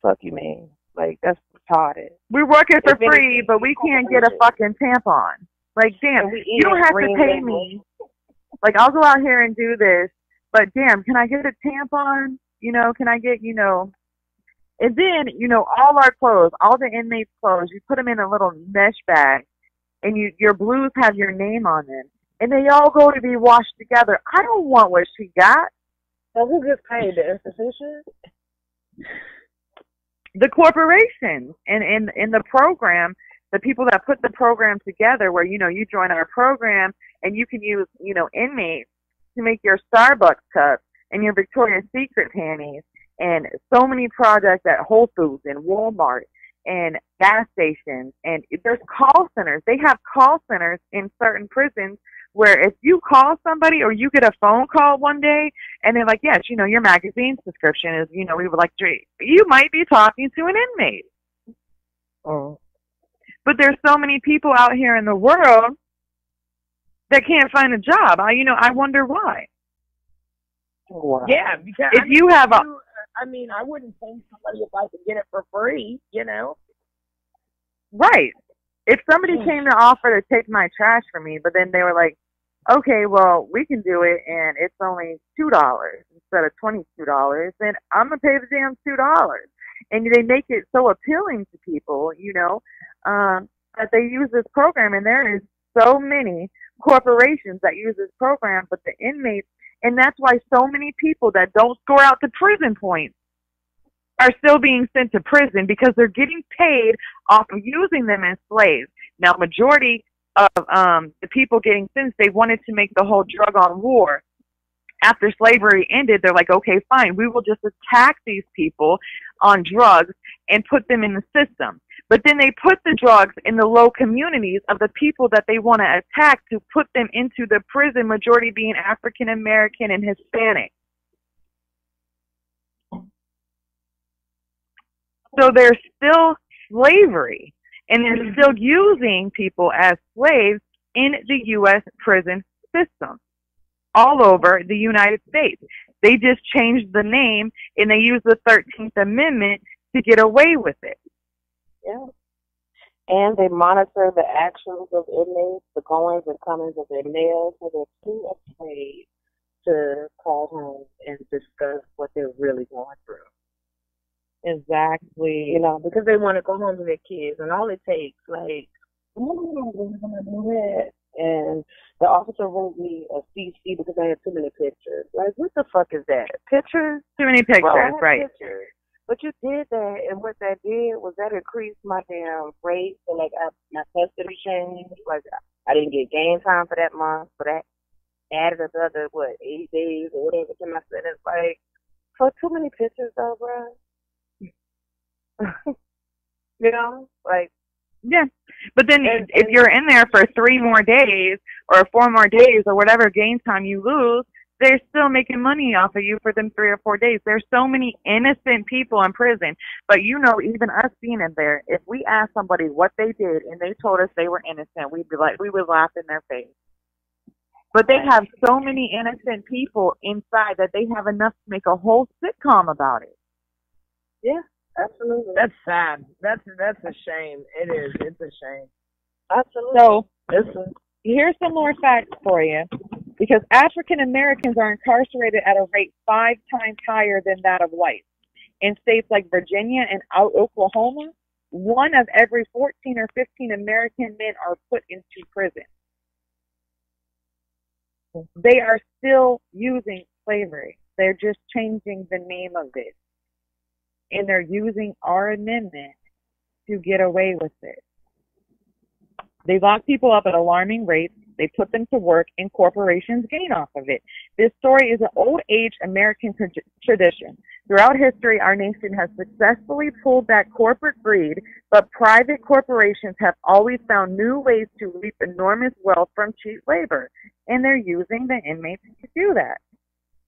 Fuck you, man. Like, that's retarded. We're working for free, but we can't get a fucking tampon. Like, damn, you don't have to pay me. Like, I'll go out here and do this, but damn, can I get a tampon? You know, can I get, you know, and then, you know, all our clothes, all the inmates' clothes, you put them in a little mesh bag, and your blues have your name on them, and they all go to be washed together. I don't want what she got. So who gets paid? The institution? The corporations and in the program, the people that put the program together where, you know, you join our program and you can use, you know, inmates to make your Starbucks cups and your Victoria's Secret panties and so many products at Whole Foods and Walmart and gas stations. And there's call centers. They have call centers in certain prisons where if you call somebody or you get a phone call one day and they're like, yes, you know, your magazine subscription is, you know, we would like to, you might be talking to an inmate. Oh. But there's so many people out here in the world that can't find a job. I wonder why. Wow. Yeah, because if you have a, I wouldn't pay somebody if I could get it for free, you know. Right. If somebody came to offer to take my trash for me, but then they were like, okay, well, we can do it, and it's only $2 instead of $22, then I'm going to pay the damn $2. And they make it so appealing to people, you know, that they use this program, and there is so many corporations that use this program, but the inmates, and that's why so many people that don't score out the prison points are still being sent to prison because they're getting paid off of using them as slaves. Now, majority of the people getting sentenced, they wanted to make the whole drug on war. After slavery ended, they're like, okay, fine, we will just attack these people on drugs and put them in the system. But then they put the drugs in the low communities of the people that they want to attack to put them into the prison, majority being African American and Hispanic. So there's still slavery, and they're still using people as slaves in the U.S. prison system all over the United States. They just changed the name, and they use the 13th Amendment to get away with it. Yeah. And they monitor the actions of inmates, the goings and comings of their males, so they're too afraid to call home and discuss what they're really going through. Exactly. You know, because they want to go home to their kids, and all it takes, like, we're going to do that. And the officer wrote me a CC because I had too many pictures. Like, what the fuck is that? Pictures? Too many pictures, well, right. Pictures. But you did that, and what that did was that increased my damn rate. So, like, my custody changed. Like, I didn't get game time for that month, so that added another, 8 days or whatever to my sentence. Like, for too many pictures, though, bro. You know, like, yeah. But then if you're in there for 3 more days or 4 more days or whatever game time you lose, they're still making money off of you for them 3 or 4 days. There's so many innocent people in prison. But, you know, even us being in there, if we asked somebody what they did and they told us they were innocent, we would laugh in their face. But they have so many innocent people inside that they have enough to make a whole sitcom about it. Yeah, absolutely. That's sad. That's a shame. It is. It's a shame. Absolutely. So here's some more facts for you. Because African Americans are incarcerated at a rate 5 times higher than that of whites. In states like Virginia and Oklahoma, 1 of every 14 or 15 American men are put into prison. They are still using slavery. They're just changing the name of it. And they're using our amendment to get away with it. They lock people up at alarming rates. They put them to work, and corporations gain off of it. This story is an old-age American tradition. Throughout history, our nation has successfully pulled back corporate greed, but private corporations have always found new ways to reap enormous wealth from cheap labor, and they're using the inmates to do that.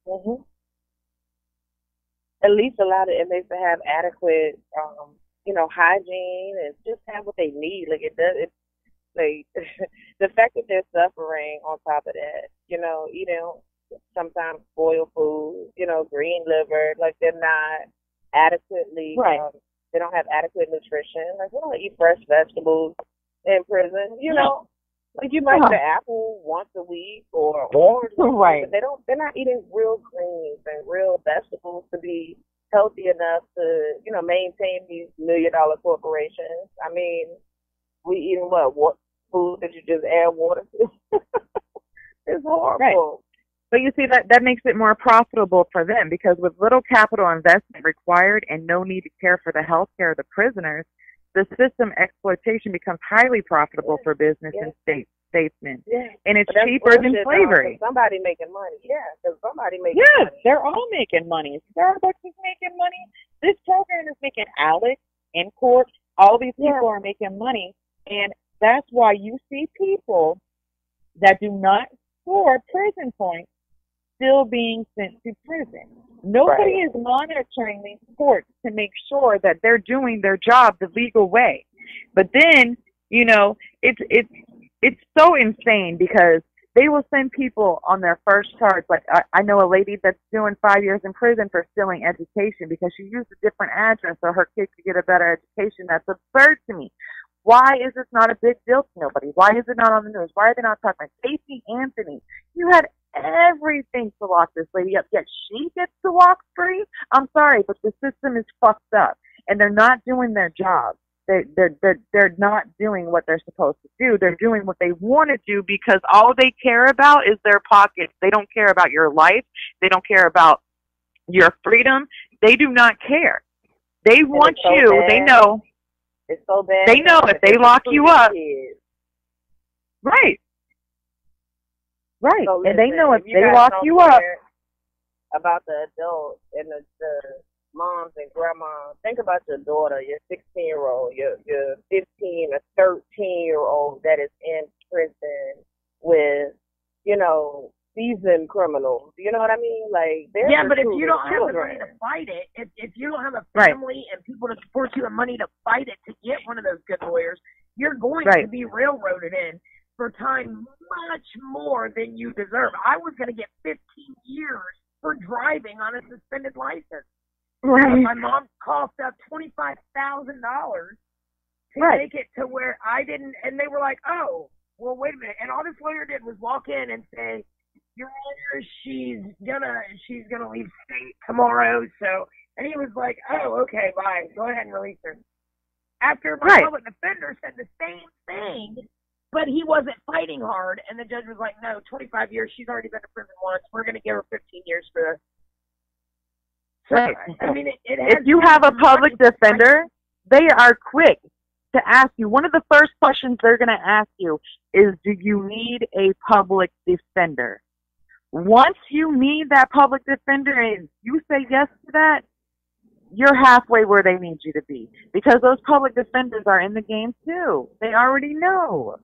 Mm-hmm. At least allow the inmates to have adequate, hygiene and just have what they need. Like the fact that they're suffering on top of that, eating sometimes spoiled food, green liver, like they're not adequately, right. They don't have adequate nutrition. Like we don't eat fresh vegetables in prison, Like you might eat an apple once a week or orange, right? But they're not eating real greens and real vegetables to be healthy enough to, maintain these $1 million corporations. I mean, we eating what food that you just add water to? It's horrible. Right. But you see, that makes it more profitable for them, because with little capital investment required and no need to care for the health care of the prisoners, the system exploitation becomes highly profitable for business and statesmen. Yeah. And it's cheaper than slavery. Somebody making money. Yeah, because somebody making money. Yes, they're all making money. Starbucks is making money. This program is making Alex, Incorp, all these people are making money. And that's why you see people that do not score prison points still being sent to prison. Nobody is monitoring these courts to make sure that they're doing their job the legal way. But then, it's so insane, because they will send people on their first charge. Like I know a lady that's doing 5 years in prison for stealing education because she used a different address so her kids could get a better education. That's absurd to me. Why is this not a big deal to nobody? Why is it not on the news? Why are they not talking about Casey Anthony? You had everything to lock this lady up, yet she gets to walk free? I'm sorry, but the system is fucked up, and they're not doing their job. They're not doing what they're supposed to do. They're doing what they want to do because all they care about is their pockets. They don't care about your life. They don't care about your freedom. They do not care. They want you. Bad. They know. It's so bad. They know if they lock you up. Right. Right. So listen, and they know if they lock you up. About the adults and the moms and grandmas, think about your daughter, your 16-year-old, your 15 or 13-year-old that is in prison with, seasoned criminals. You know what I mean? Like, but if you don't have the money to fight it, if you don't have a family and people to support you and money to fight it to get one of those good lawyers, you're going to be railroaded in for time much more than you deserve. I was going to get 15 years for driving on a suspended license. Right. My mom coughed up $25,000 to make it to where I didn't, and they were like, oh, well, wait a minute. And all this lawyer did was walk in and say, Your Honor, she's gonna leave state tomorrow. So, and he was like, oh, okay, bye. Go ahead and release her. After my public defender said the same thing, but he wasn't fighting hard, and the judge was like, no, 25 years. She's already been to prison once. We're gonna give her 15 years for this. So, I mean, if you have a public defender, they are quick to ask you. One of the first questions they're going to ask you is, do you need a public defender? Once you need that public defender and you say yes to that, you're halfway where they need you to be. Because those public defenders are in the game too. They already know.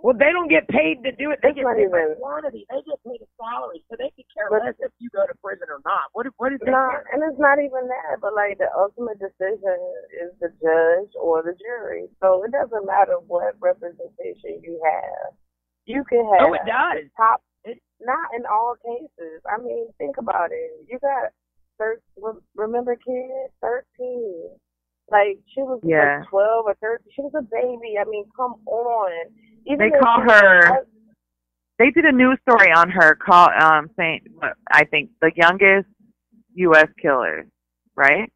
Well, they don't get paid to do it. They get paid by quantity. They get paid a salary, so they can care less if you go to prison or not. What is that? And it's not even that, but like the ultimate decision is the judge or the jury. So it doesn't matter what representation you have. You can have Oh, it does. top. Not in all cases. I mean, think about it. You got remember kid 13. Like she was like 12 or 13. She was a baby. I mean, come on. Even they call her. They did a news story on her, saying I think the youngest U.S. killer, right?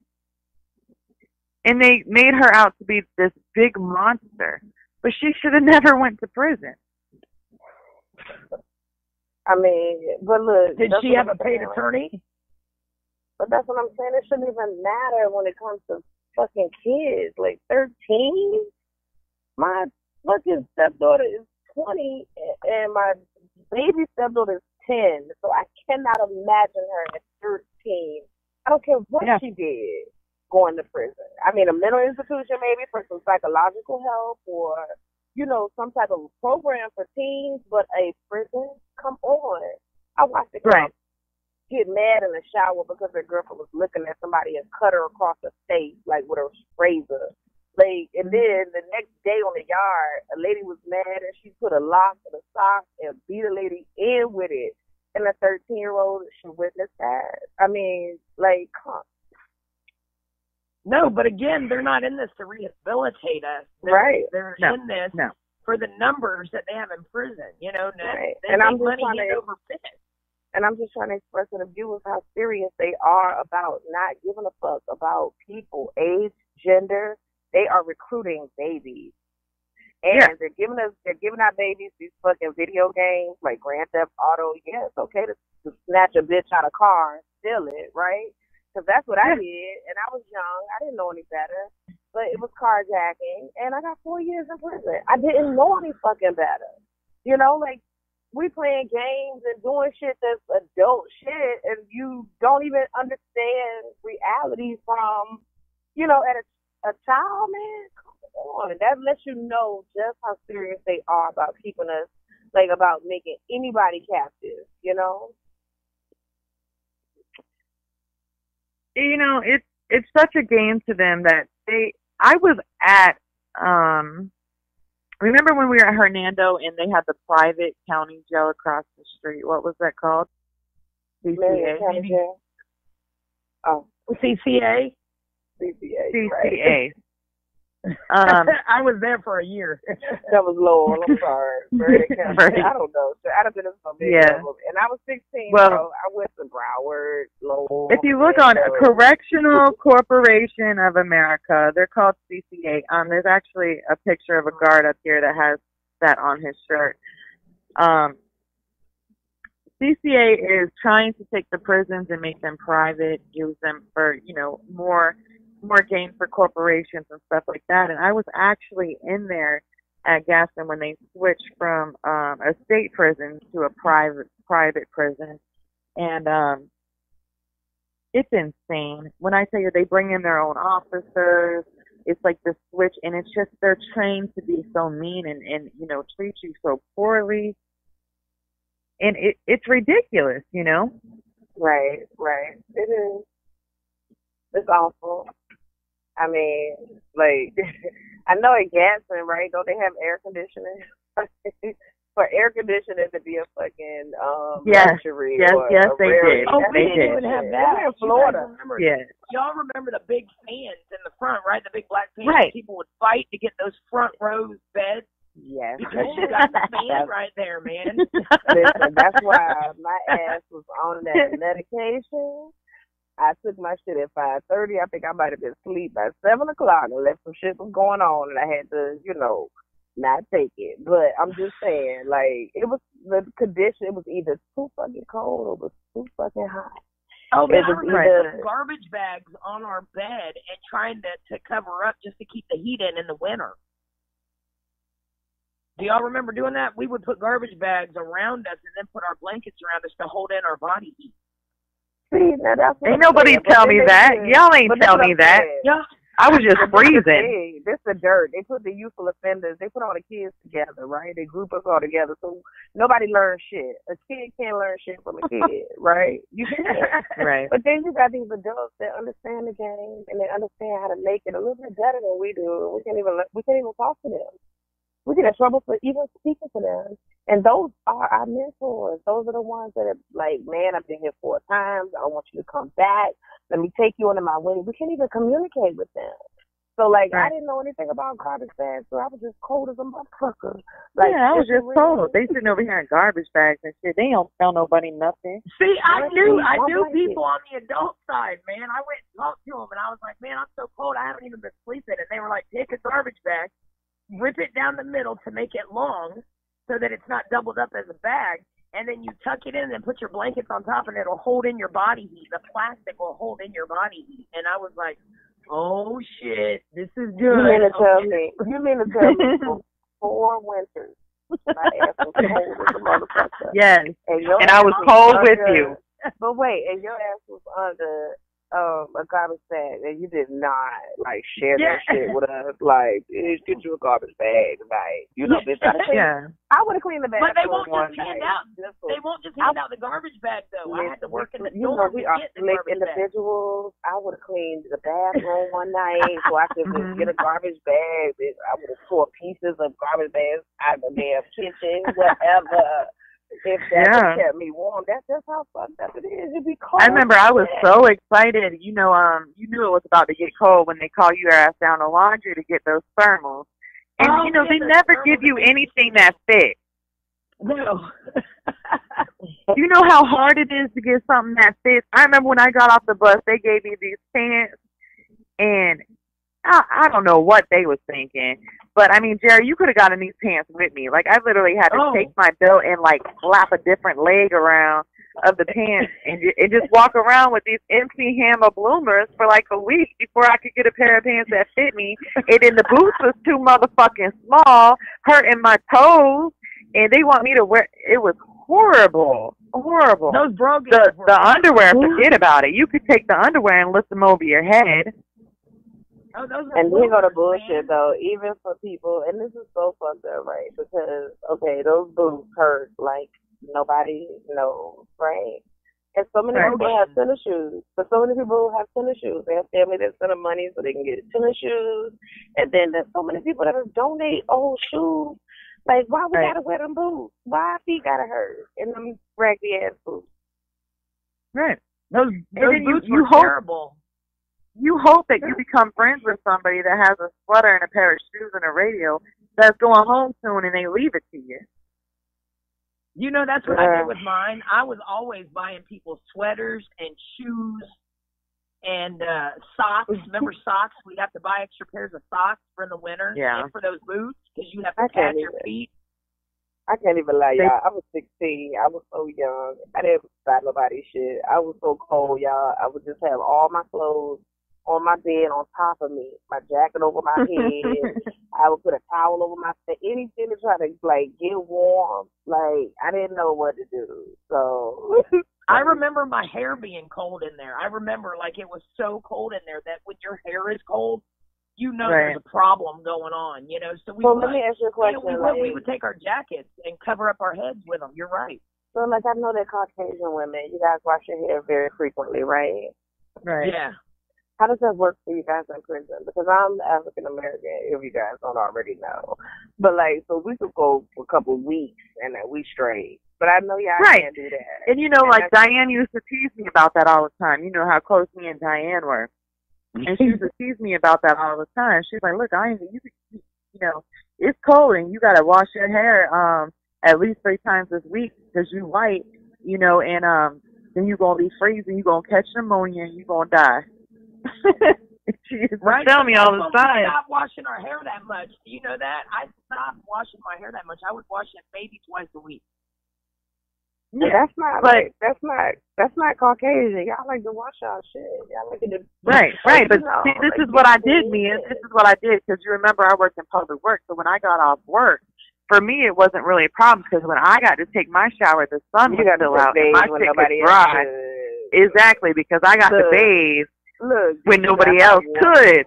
And they made her out to be this big monster, but she should have never went to prison. I mean, but look. Did she have a paid attorney? But that's what I'm saying. It shouldn't even matter when it comes to fucking kids. Like 13? My fucking stepdaughter is 20 and my baby stepdaughter is 10. So I cannot imagine her at 13. I don't care what she did going to prison. I mean, a mental institution maybe for some psychological help or, you know, some type of program for teens, but a prison? Come on. I watched it get mad in the shower because her girlfriend was looking at somebody and cut her across the face, like with a razor. Like, and then the next day on the yard, a lady was mad and she put a lock in a sock and beat a lady in with it. And a 13-year-old, she witnessed that. I mean, like, No, but again, they're not in this to rehabilitate us. They're in this for the numbers that they have in prison. You know, they make money hand over fist. And I'm just trying to express to the viewers how serious they are about not giving a fuck about people, age, gender. They are recruiting babies. And they're giving our babies these fucking video games like Grand Theft Auto. Yeah, it's okay to snatch a bitch out of a car and steal it, right? Because that's what I did. And I was young. I didn't know any better. But it was carjacking. And I got 4 years in prison. I didn't know any fucking better. You know, like, we playing games and doing shit that's adult shit, and you don't even understand reality from, you know, at a child, man. Come on. That lets you know just how serious they are about keeping us, like, about making anybody captive, you know? You know, it's such a game to them that I was at, remember when we were at Hernando and they had the private county jail across the street? What was that called? CCA. Oh, CCA. CCA. Right. I was there for a year. That was Lowell. I'm sorry. I don't know. I'd have been in some big level. And I was 16, so I went to Broward, Lowell. If you look on Correctional Corporation of America, they're called CCA. There's actually a picture of a guard up here that has that on his shirt. CCA is trying to take the prisons and make them private, use them for, you know, more gain for corporations and stuff like that. And I was actually in there at Gaston when they switched from a state prison to a private prison. And it's insane. When I tell you they bring in their own officers, it's like the switch, and it's just they're trained to be so mean and you know, treat you so poorly. And it's ridiculous, you know? Right. It is. It's awful. I mean, like, I know at Gaston, right? Don't they have air conditioning? For air conditioning to be a fucking luxury. Yes, they did. Oh, we didn't even have that. In Florida. Y'all remember the big fans in the front, right? The big black fans. Right. People would fight to get those front rows beds. Yes. Because you got the fan right there, man. Listen, that's why my ass was on that medication. I took my shit at 5:30. I think I might have been asleep by 7 o'clock unless some shit was going on and I had to, you know, not take it. But I'm just saying, like, it was the condition. It was either too fucking cold or it was too fucking hot. Oh, man, I remember garbage bags on our bed and trying to cover up just to keep the heat in the winter. Do y'all remember doing that? We would put garbage bags around us and then put our blankets around us to hold in our body heat. See, now that's what ain't nobody tell me that. Y'all ain't tell me that. Yeah. I was just freezing. This the dirt. They put the youthful offenders, they put all the kids together, right? They group us all together. So nobody learns shit. A kid can't learn shit from a kid, right? You can't. Right. But then you got these adults that understand the game and they understand how to make it a little bit better than we do. We can't even talk to them. We get in trouble for even speaking to them. And those are our mentors. Those are the ones that are like, man, I've been here 4 times. I want you to come back. Let me take you under my wing. We can't even communicate with them. So, like, I didn't know anything about garbage bags, so I was just cold as a motherfucker. Like, yeah, I was just told. They sitting over here in garbage bags and shit. They don't tell nobody nothing. See, I knew people on the adult side, man. I went and talked to them, and I was like, man, I'm so cold, I haven't even been sleeping. And they were like, take a garbage bag, rip it down the middle to make it long so that it's not doubled up as a bag, and then you tuck it in and put your blankets on top, and it'll hold in your body heat. The plastic will hold in your body heat. And I was like, oh shit, this is good. You mean to tell me for 4 winters my ass was cold as a motherfucker. Yes. And I was cold with you. But wait, and your ass was under a garbage bag, and you did not like share that shit with us. Like, bitch, get you a garbage bag, like, you know, bitch. I would have cleaned the bag. But they won't just hand out. They won't just hand out the garbage bag though. I had to work in the store. We are slick individuals. I would have cleaned the bathroom one night so I could just get a garbage bag. Bitch. I would have tore pieces of garbage bags out of the damn kitchen, whatever. If that kept me warm, that's just how fucked up it is. You'd be cold. I remember I was so excited. You know, you knew it was about to get cold when they call your ass down to laundry to get those thermals. And, you know, they never give you anything that fits. No. You know how hard it is to get something that fits? I remember when I got off the bus, they gave me these pants, and I don't know what they was thinking. But, I mean, Jerry, you could have gotten these pants with me. Like, I literally had to take my belt and, like, flap a different leg around of the pants and just walk around with these empty hammer bloomers for, like, a week before I could get a pair of pants that fit me. And then the boots was too motherfucking small, hurting my toes. And they want me to wear – it was horrible. Horrible. Those brogues. The underwear, forget about it. You could take the underwear and lift them over your head. Oh, and here go the bullshit, though, even for people, and this is so fucked up, right? Because, okay, those boots hurt like nobody knows, right? And so many people have tennis shoes. But so many people have tennis shoes. They have family that send them money so they can get tennis shoes. And then there's so many people that donate old shoes. Like, why we gotta wear them boots? Why our feet gotta hurt in them raggedy-ass boots? Right. Those boots were terrible. You hope that you become friends with somebody that has a sweater and a pair of shoes and a radio that's going home soon and they leave it to you. You know, that's what I did with mine. I was always buying people sweaters and shoes and socks. Remember socks? We'd have to buy extra pairs of socks for the winter and for those boots because you have to patch your feet. I can't even lie, y'all. I was 16. I was so young. I didn't buy nobody shit. I was so cold, y'all. I would just have all my clothes on my bed on top of me, my jacket over my head. I would put a towel over my face, anything to try to, like, get warm. Like, I didn't know what to do. So I remember my hair being cold in there. I remember, like, it was so cold in there that when your hair is cold, you know there's a problem going on, you know. So let me ask you a question. You know, we would take our jackets and cover up our heads with them. You're right. So, like, I know that Caucasian women, you guys wash your hair very frequently, right? Right. Yeah. How does that work for you guys in prison? Because I'm African American, if you guys don't already know. But, like, so we could go for a couple of weeks and then we straight. But I know y'all can't do that. And, you know, like, Diane used to tease me about that all the time. You know how close me and Diane were. And she used to tease me about that all the time. She's like, look, you know, it's cold and you got to wash your hair at least 3 times this week because you white, you know, and then you're going to be freezing, you're going to catch pneumonia, and you're going to die. She used to tell me all the time. We stopped washing our hair that much. Do you know that? I stopped washing my hair that much. I would wash it maybe twice a week. Yeah, that's not Caucasian. Y'all like to wash y'all shit. Y'all like to right. But see, this is what I did, Mia. This is what I did because you remember I worked in public work. So when I got off work, for me it wasn't really a problem because when I got to take my shower, the sun was still out and my shit was dry. Exactly, because I got to bathe when nobody else could.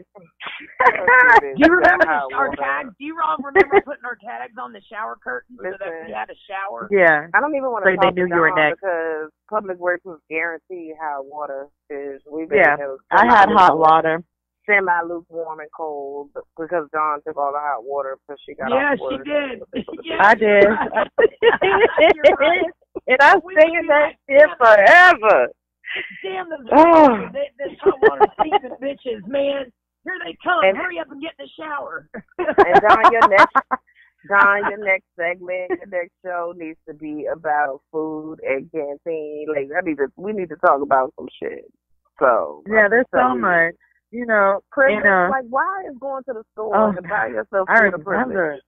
Do you remember our tags? Do you all remember putting our tags on the shower curtain so that we had a shower? Yeah. I don't even want to talk they knew you were next because public works was guaranteed hot water. I had hot water. semi-lukewarm and cold because Dawn took all the hot water because she got off work. Yeah, she did. Yeah, I did. You're right. And I'm singing that shit forever. Damn them the hot water season bitches, man. Here they come. Hurry up and get in the shower. And Don, your next segment, your next show needs to be about food and canteen. Like we need to talk about some shit. So yeah, there's so much. You know, privilege. Like, why is going to the store and buy yourself food a privilege?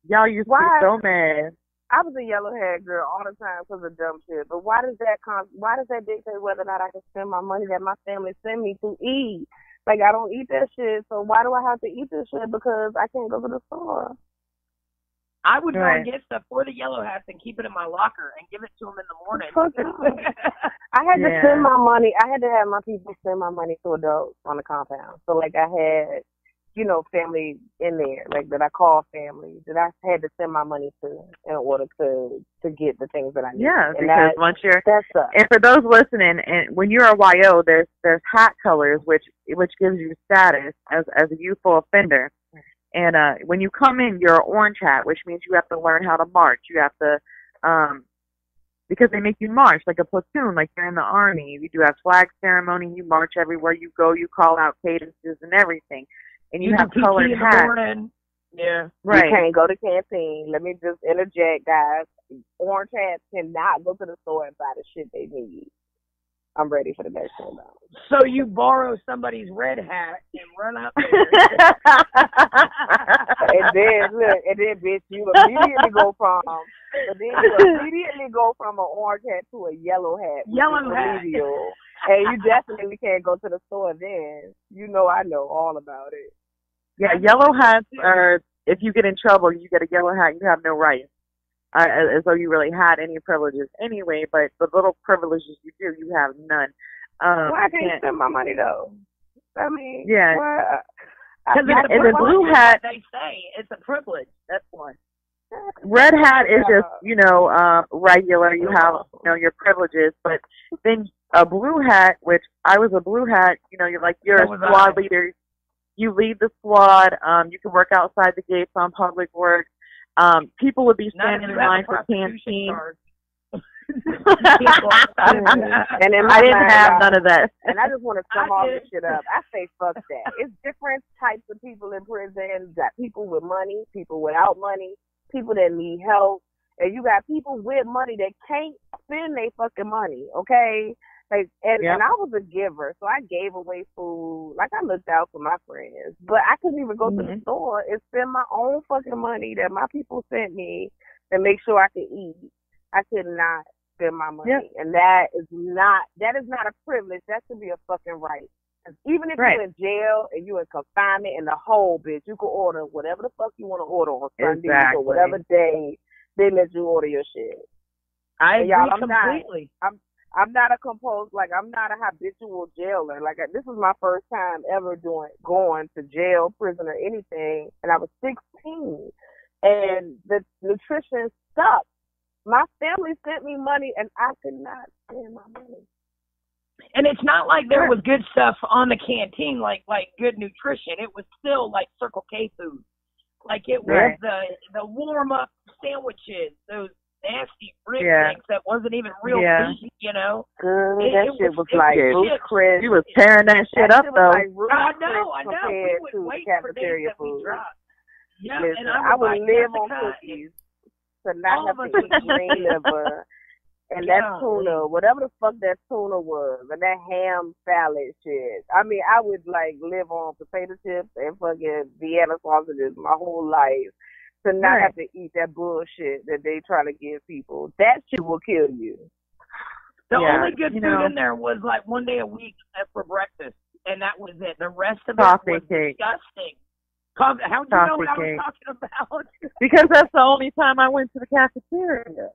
Y'all used to be so mad. I was a yellowhead girl all the time because of dumb shit. But why does that dictate whether or not I can spend my money that my family send me to eat? Like, I don't eat that shit, so why do I have to eat this shit because I can't go to the store? I would go and get stuff for the Yellow Hats and keep it in my locker and give it to them in the morning. I had to send my money. I had to have my people send my money to adults on the compound. So, like, I had, family in there, like, that I call family, that I had to send my money to in order to get the things that I need. Yeah, because once you're, that's and for those listening, and when you're a YO, there's hat colors, which gives you status as a youthful offender. And when you come in, you're an orange hat, which means you have to learn how to march. You have to, because they make you march like a platoon, like you're in the army. You do have flag ceremony. You march everywhere you go. You call out cadences and everything. And you have colored hats. Yeah. Right. You can't go to canteen. Let me just interject, guys. Orange hats cannot go to the store and buy the shit they need. I'm ready for the next one now. So you borrow somebody's red hat and run out there. and then, bitch, you immediately go from an orange hat to a yellow hat. Yellow hat. And you definitely can't go to the store then. I know all about it. Yeah, yellow hats are, if you get in trouble, you get a yellow hat, you have no rights. As though you really had any privileges anyway, but the little privileges you do, you have none. Why can't you spend my money though? I mean, yeah. Because in the blue hat, they say it's a privilege. That's why. Red hat is just regular. You have your privileges, but then a blue hat, which I was a blue hat. You're a squad leader. You lead the squad. You can work outside the gates on public work. People would be standing in line for canteen. And I didn't have none of that. And I just want to sum all this shit up. I say fuck that. It's different types of people in prison. You got people with money, people without money, people that need help, and you got people with money that can't spend their fucking money. Okay. And I was a giver, so I gave away food. Like, I looked out for my friends. But I couldn't even go to the store and spend my own fucking money that my people sent me to make sure I could eat. I could not spend my money. Yep. And that is not a privilege. That should be a fucking right. Even if you're in jail and you're in confinement in the hole, bitch, you can order whatever the fuck you want to order on Sunday or whatever day they let you order your shit. I agree completely. I'm not a I'm not a habitual jailer. Like, this was my first time ever going to jail, prison, or anything, and I was 16. And the nutrition sucked. My family sent me money, and I could not spend my money. And it's not like there was good stuff on the canteen, like good nutrition. It was still like Circle K food. Like, it was the warm-up sandwiches, those nasty rib things that wasn't even real beef, that shit was like Ruth Chris. You was tearing that shit up, though. Like I know. We would wait for days that we dropped. Yeah, listen, and I would live on cookies to not have to eat green liver and that tuna, whatever the fuck that tuna was, and that ham salad shit. I mean, I would live on potato chips and fucking Vienna sausages my whole life. To not have to eat that bullshit that they try to give people. That shit will kill you. The only good food in there was one day a week for breakfast, and that was it. The rest of it was disgusting. How do you know what I was talking about? Because that's the only time I went to the cafeteria.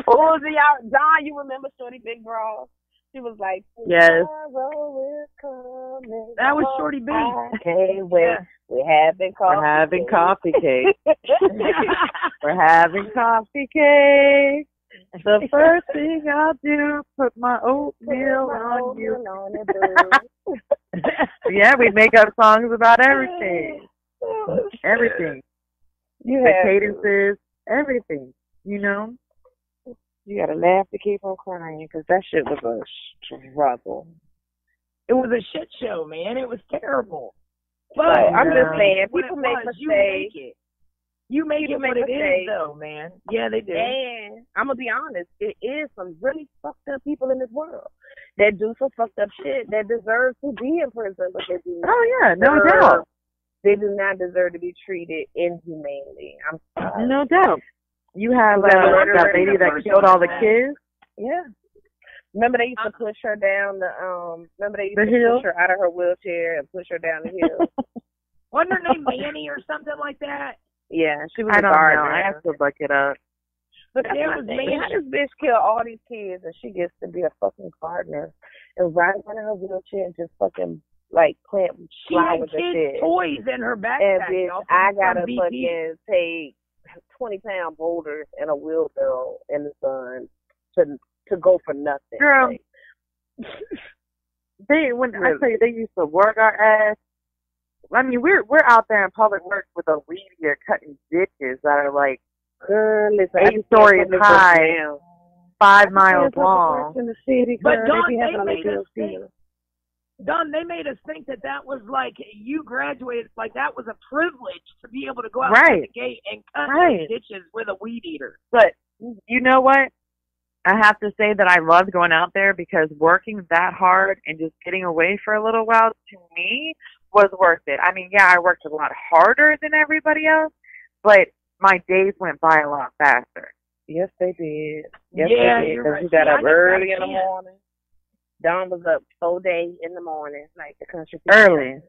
Don, you remember Shorty Big Bra? She was like, yes. That was Shorty B. Okay, wait. We're having coffee cake. We're having coffee cake. The first thing I'll do, put my oatmeal on you. Yeah, we'd make up songs about everything. Everything. You The have cadences, everything, you know? you gotta laugh to keep on crying because that shit was a struggle. It was a shit show, man. It was terrible. But I'm just saying, what people it make was, mistakes. You made it what it is, though, man. Yeah, they did. And I'm gonna be honest, it is some really fucked up people in this world that do some fucked up shit that deserve to be in prison, but they do not. Oh, yeah, no doubt. They do not deserve to be treated inhumanely. I'm sorry. No doubt. You have Like that lady that killed all the kids. Yeah. Remember they used to push her down remember they used The to hill? push her out of her wheelchair and push her down the hill. Wasn't her name Manny or something like that? Yeah, she was I a don't know. gardener. I have to look it up. But that's Yeah, my it was thing. Manny. How does bitch kill all these kids and she gets to be a fucking gardener and ride around in her wheelchair and just fucking like plant She flowers had and kids' shit? toys in her And backpack. bitch, y'all, I from gotta BP. fucking take 20-pound boulders and a wheelbarrow in the sun to go for nothing. Girl. Like, I tell you, they used to work our ass. I mean, we're out there in public works with a weed eater cutting ditches that are like girl, listen, I 8 just stories can't put high, this down. 5 I miles can't put the long. rest in the city, But girl. Don, They be having they all made the us think. Don, they made us think that was like you graduated, like that was a privilege to be able to go out Right. the gate and cut Right. ditches with a weed eater. But you know what? I have to say that I loved going out there because working that hard and just getting away for a little while, to me, was worth it. I mean, yeah, I worked a lot harder than everybody else, but my days went by a lot faster. Yes, they did. Yes, Yeah, they did. you're 'Cause right. you got See, I up never early got in a the chance. morning. Dawn was up whole day in the morning, like the country people. Early. And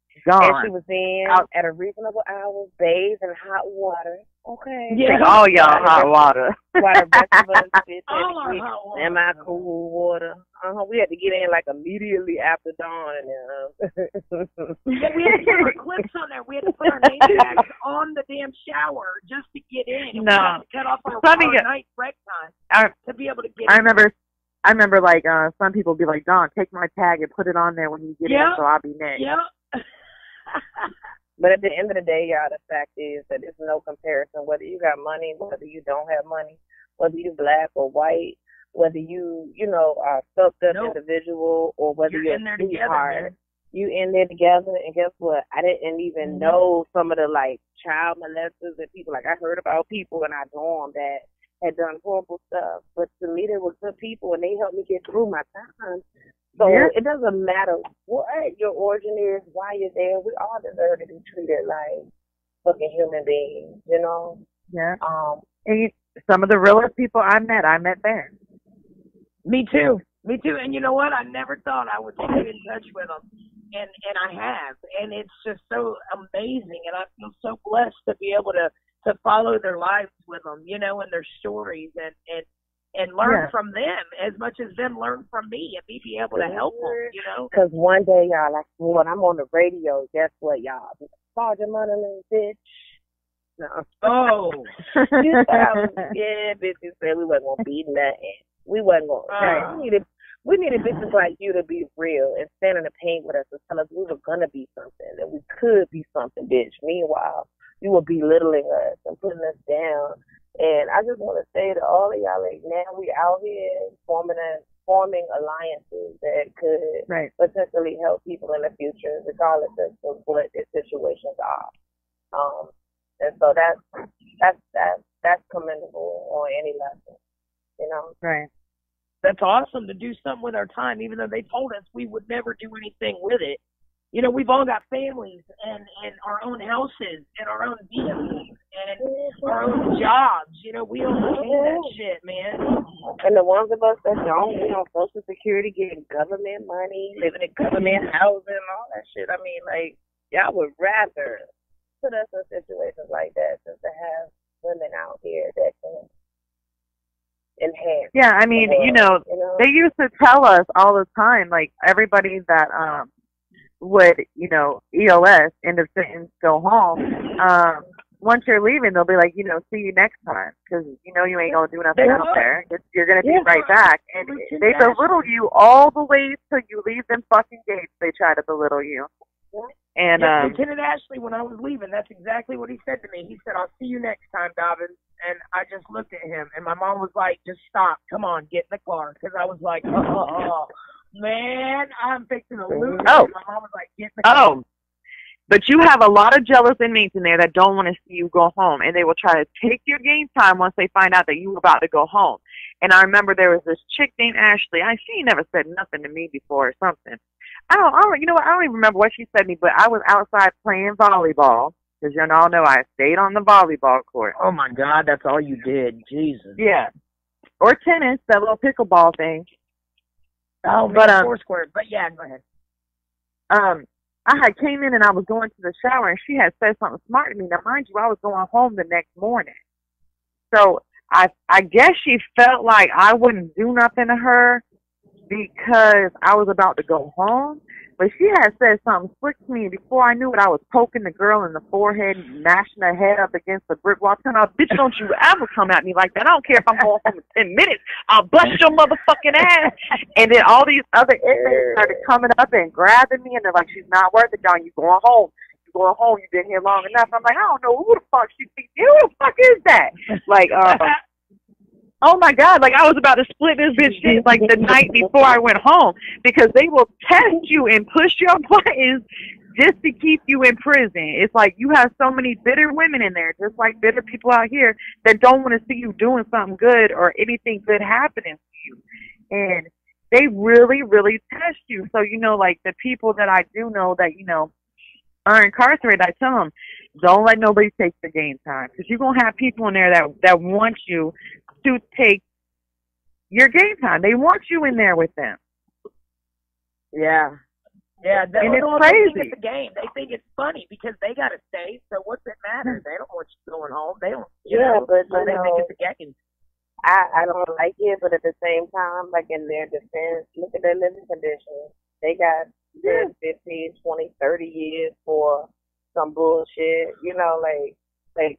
she Gone. was in Out. at a reasonable hour, bathed in hot water. Okay. Yeah. All y'all hot water. While the rest of us bitch had All to our get hot water. in my cool water. We had to get in like immediately after dawn. Yeah, we had to put our clips on there. We had to put our name tags on the damn shower just to get in. And we No. had to cut off our night break time I to be able to get I in. remember like some people be like, Don, take my tag and put it on there when you get Yeah. in so I'll be next. Yeah. But at the end of the day, y'all, the fact is that there's no comparison. Whether you got money, whether you don't have money, whether you black or white, whether you are a fucked up individual or whether You're you're in there a together, sweetheart. man. You in there together, and guess what? I didn't even know some of the like child molesters and people. Like I heard about people in our dorm that had done horrible stuff, but to me they were good people and they helped me get through my time. So it doesn't matter what your origin is, why you're there. We all deserve to be treated like fucking human beings, you know? Yeah. And some of the realest people I met there. Me too. And you know what? I never thought I would stay in touch with them. And I have. And it's just so amazing. And I feel so blessed to be able to follow their lives with them, you know, and their stories and learn from them as much as them learn from me and me be able to help them, you know? Because one day, y'all, like, when I'm on the radio, guess what, y'all? Sergeant Money, bitch. No. Oh. Yeah, bitch, you said we wasn't going to be nothing. We wasn't going to. We needed bitches like you to be real and stand in the paint with us and tell us we were going to be something, that we could be something, bitch. Meanwhile, you were belittling us and putting us down. And I just want to say to all of y'all, like, now we out here forming alliances that could potentially help people in the future, regardless of what their situations are. And so that's commendable on any level, you know. Right. That's awesome to do something with our time, even though they told us we would never do anything with it. You know, we've all got families and our own houses and our own vehicles and our own jobs. You know, we don't understand that shit, man. And the ones of us that don't, we on Social Security, getting government money, living in government housing, all that shit. I mean, like, y'all would rather put us in situations like that than to have women out here that can enhance. Yeah, I mean, you know, they used to tell us all the time, like, everybody that would, you know, EOS, end of sentence, go home, once you're leaving, they'll be like, you know, see you next time, because you know you ain't gonna do nothing out there. You're gonna be right back, and they belittle you all the way till you leave them fucking gates. They try to belittle you. And Lieutenant Ashley, when I was leaving, that's exactly what he said to me. He said, "I'll see you next time, Dobbins." And I just looked at him, and my mom was like, "Just stop, come on, get in the car," because I was like, "Oh, man, I'm fixing to lose." Oh, my mom was like, "Get in the car." Oh. But you have a lot of jealous inmates in there that don't want to see you go home, and they will try to take your game time once they find out that you were about to go home. And I remember there was this chick named Ashley. She never said nothing to me before or something. You know what? I don't even remember what she said to me, but I was outside playing volleyball, because you all know I stayed on the volleyball court. Oh my God, that's all you did, Jesus. Yeah, or tennis, that little pickleball thing. Oh, but Foursquare. But yeah, go ahead. I had came in and I was going to the shower, and she had said something smart to me. Now, mind you, I was going home the next morning. So I guess she felt like I wouldn't do nothing to her because I was about to go home. But she had said something slick to me, and before I knew it, I was poking the girl in the forehead and mashing her head up against the brick wall. Telling her, "Bitch, don't you ever come at me like that. I don't care if I'm going home in 10 minutes. I'll bust your motherfucking ass." And then all these other inmates started coming up and grabbing me, and they're like, "She's not worth it, John. You going home. You going home. You've been here long enough." I'm like, I don't know who the fuck she thinks. Who the fuck is that? Like, oh my God, like I was about to split this bitch shit like the night before I went home, because they will test you and push your buttons just to keep you in prison. It's like you have so many bitter women in there, just like bitter people out here that don't want to see you doing something good or anything good happening to you. And they really, really test you. So, you know, like the people that I do know that, you know, are incarcerated, I tell them, don't let nobody take the game time, because you're going to have people in there that want you to take your game time. They want you in there with them. Yeah. Yeah, and it's crazy. They think it's a game. They think it's funny because they got to stay, so what's it matter? They don't want you going home. They don't, but so they think it's a game. I don't like it, but at the same time, like in their defense, look at their living conditions. They got 10, 15, 20, 30 years for some bullshit, you know, like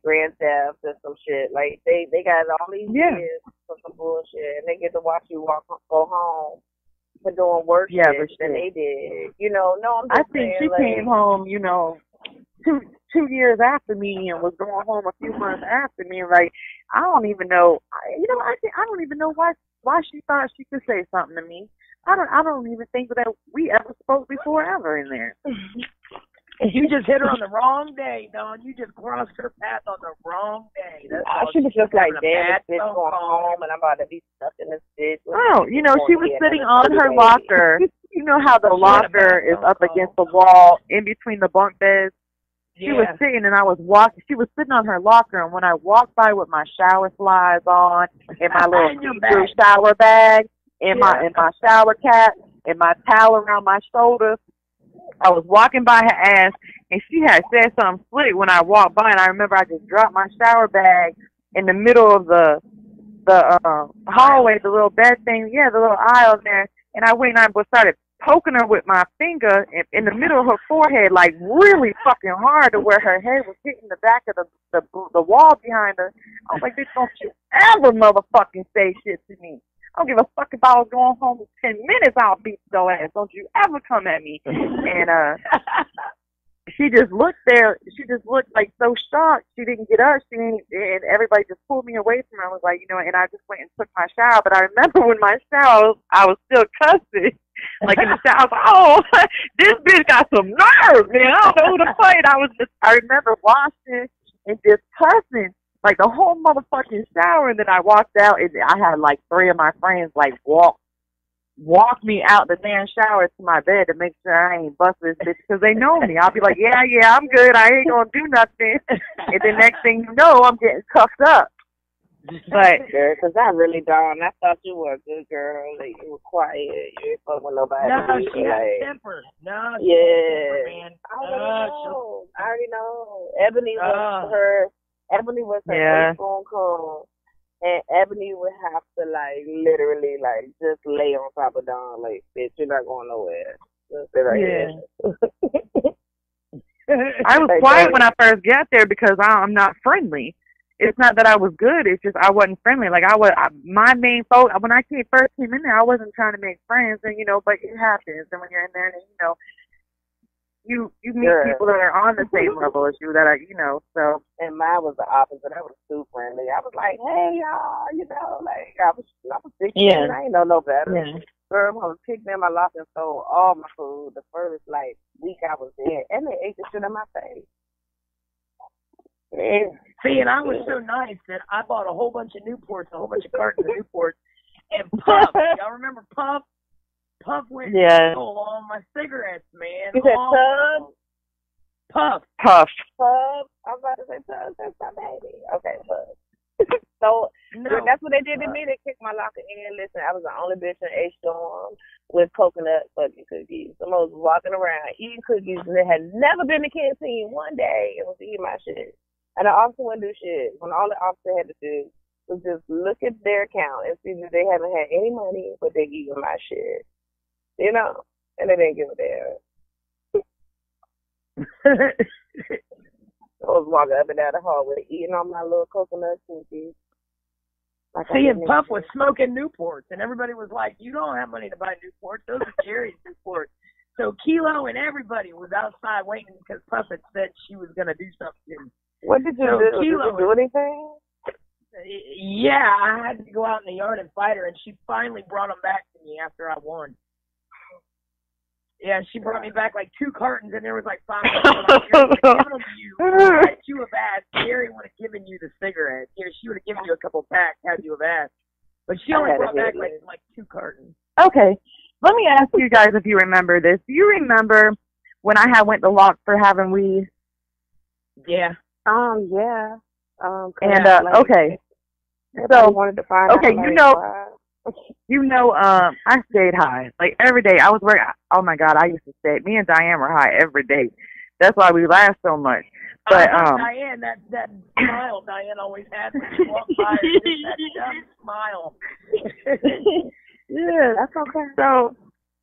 grand theft or some shit. Like they got all these years for some bullshit, and they get to watch you go home for doing worse shit than they did. You know, I think she came home, you know, two years after me and was going home a few months after me. Like, I don't even know. I don't even know why she thought she could say something to me. I don't even think that we ever spoke before ever in there. You just hit her on the wrong day, Dawn. You just crossed her path on the wrong day. She was just like, damn, this bitch going home, and I'm about to be stuck in this bitch. Oh, you know, she was sitting on her locker. You know how the locker is up against the wall in between the bunk beds? She was sitting, and she was sitting on her locker, and when I walked by with my shower slides on, and my little shower bag, and my shower cap, and my towel around my shoulders, I was walking by her ass, and she had said something slick when I walked by, and I remember I just dropped my shower bag in the middle of the hallway, the little bed thing, the little aisle there, and I went and I started poking her with my finger in the middle of her forehead, like really fucking hard, to where her head was hitting the back of the wall behind her. I was like, bitch, don't you ever motherfucking say shit to me. I don't give a fuck if I was going home in 10 minutes, I'll beat your ass. Don't you ever come at me. And she just looked there. She just looked like so shocked. She didn't get up. And everybody just pulled me away from her. I was like, you know, and I just went and took my shower. But I remember when my shower, I was still cussing. Like in the shower, I was like, oh, this bitch got some nerve, man. I don't know who to fight. I remember washing and just cussing. Like the whole motherfucking shower, and then I walked out, and I had like 3 of my friends like walk me out the damn shower to my bed to make sure I ain't bust this bitch, because they know me. I'll be like, yeah, I'm good. I ain't gonna do nothing. And the next thing you know, I'm getting cuffed up. But because I really don't. I thought you were a good girl. Like, you were quiet. You ain't fuck with nobody. No, she has temper. No, yeah. I already know. Ebony was her phone call, and Ebony would have to like literally like just lay on top of Dawn, like, bitch, you're not going nowhere. Just sit right here. I was quiet when I first got there because I'm not friendly. It's not that I was good. It's just I wasn't friendly. Like my main focus when I first came in there, I wasn't trying to make friends, and but it happens. And when you're in there, and you meet people that are on the same level as you that are so. And mine was the opposite. I was too friendly. I was like, hey y'all, like I was 16. Yeah. I ain't know no better. Yeah. Girl, I was picked in my locker and stole all my food the first week I was there, and they ate the shit in my face. Yeah. See, and I was so nice that I bought a whole bunch of Newports, a whole bunch of cartons of Newports, and Puff. Y'all remember Puff? Puff went and stole all my cigarettes, man. You said Puff? Puff. Puff. Puff. I was about to say Puff. That's my baby. Okay, Puff. So that's what they did to me. They kicked my locker in. Listen, I was the only bitch in H-Storm with coconut fucking cookies. I was walking around eating cookies, and they had never been to canteen one day and was eating my shit. And the officer wouldn't do shit. When all the officer had to do was just look at their account and see that they haven't had any money, but they eating my shit. And they didn't give a damn. I was walking up and down the hallway eating all my little coconut cookies. See, and Puff was smoking Newports, and everybody was like, you don't have money to buy Newports. Those are Jerry's Newports. So Kilo and everybody was outside waiting because Puff had said she was going to do something. What did you do? Did you do anything? Yeah, I had to go out in the yard and fight her, and she finally brought them back to me after I won. Yeah, she brought me back 2 cartons, and there was 5 of them. Giving them to you. Had you have asked, Gary would have given you the cigarettes. She would have given you a couple packs had you have asked. But she only brought back 2 cartons. Okay, let me ask you guys if you remember this. Do you remember when I went to Locke for having weed? Yeah. Yeah. And okay. So wanted to find out I stayed high every day. I was working. Oh my God, I used to stay. Me and Diane were high every day. That's why we laughed so much. But Diane, that smile Diane always had when she walked by, that dumb smile. Yeah, that's okay. So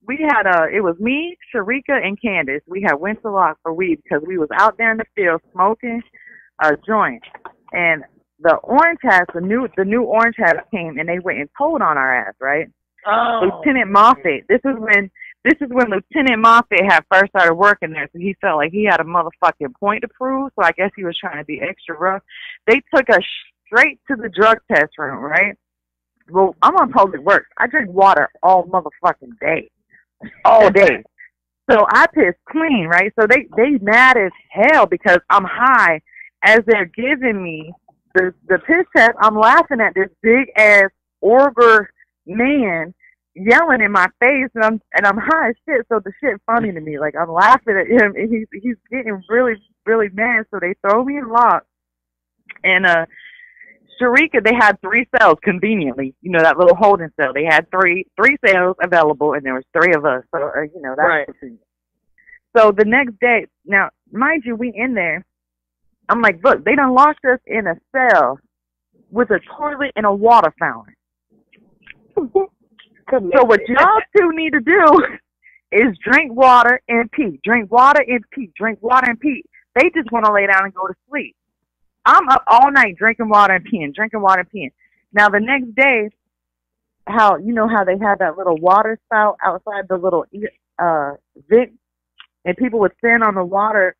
we had it was me, Sharika, and Candace. We had went to Locke for weed because we was out there in the field smoking a joint, and the orange hats, the new orange hats came, and they went and told on our ass, right? Oh. Lieutenant Moffitt. This is when Lieutenant Moffitt had first started working there, so he felt like he had a motherfucking point to prove. So I guess he was trying to be extra rough. They took us straight to the drug test room, right? Well, I'm on public works. I drink water all motherfucking day, all day. So I piss clean, right? So they mad as hell because I'm high. As they're giving me the piss test, I'm laughing at this big ass ogre man yelling in my face, and I'm high as shit. So the shit funny to me. I'm laughing at him, and he's getting really, really mad. So they throw me in Locke, and Sharika, they had 3 cells conveniently. That little holding cell. They had three cells available, and there was 3 of us. So that's right. So the next day, now mind you, we in there. I'm like, look, they done locked us in a cell with a toilet and a water fountain. So what y'all 2 need to do is drink water and pee. Drink water and pee. Drink water and pee. They just want to lay down and go to sleep. I'm up all night drinking water and peeing, Now the next day, how they had that little water spout outside the little vent, and people would stand on the water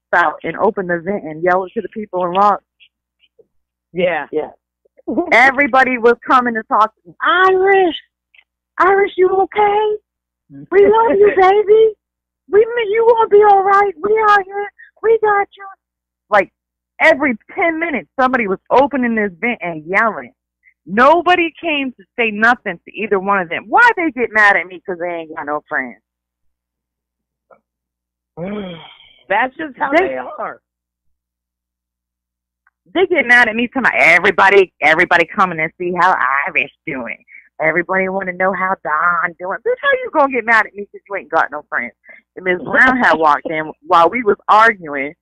spout and open the vent and yell to the people in Locke. Yeah. Everybody was coming to talk to me. Irish, you okay? We love you, baby. You gonna be all right. We out here. We got you. Every 10 minutes, somebody was opening this vent and yelling. Nobody came to say nothing to either one of them. Why they get mad at me? Because they ain't got no friends. That's just how they are. They get mad at me to everybody coming and see how Irish doing. Everybody want to know how Don doing. Bitch, how you gonna get mad at me because you ain't got no friends? And Ms. Brown had walked in while we was arguing,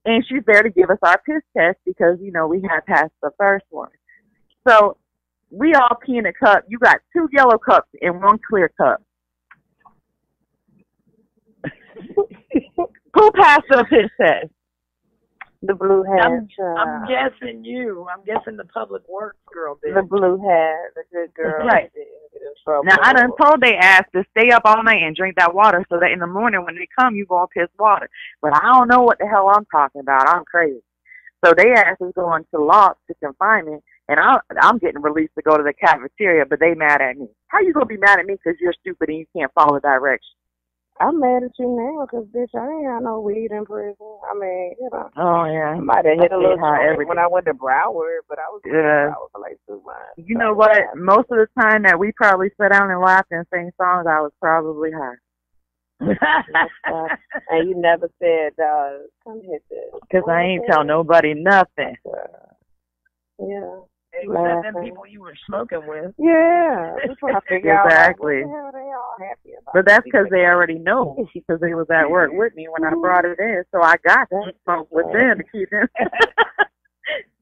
and she's there to give us our piss test because, we had passed the first one. So we all pee in a cup. You got 2 yellow cups and 1 clear cup. Put Who passed up his test? The blue hat. I'm guessing you. I'm guessing the public works girl did. The blue hat, the good girl. Right. Didn't get in trouble. Now, I done told they ass to stay up all night and drink that water so that in the morning when they come, you go and piss water. But I don't know what the hell I'm talking about. I'm crazy. So they ass is going to lock to confinement, and I'm getting released to go to the cafeteria, but they mad at me. How you going to be mad at me because you're stupid and you can't follow directions? I'm mad at you now because, bitch, I ain't got no weed in prison. I mean, you know. Oh, yeah. I might have hit a little joint when I went to Broward, but I was in Broward for like 2 months. You know what? Most of the time that we probably sat down and laughed and sang songs, I was probably high. And you never said, come hit this. Because I ain't tell nobody nothing. Yeah. It was them people you were smoking with. Yeah. That's what I figured out. Exactly. What the hell they all happy about? But that's because they already know, because they was at work with me when I brought it in. So I got to smoke with them to keep them.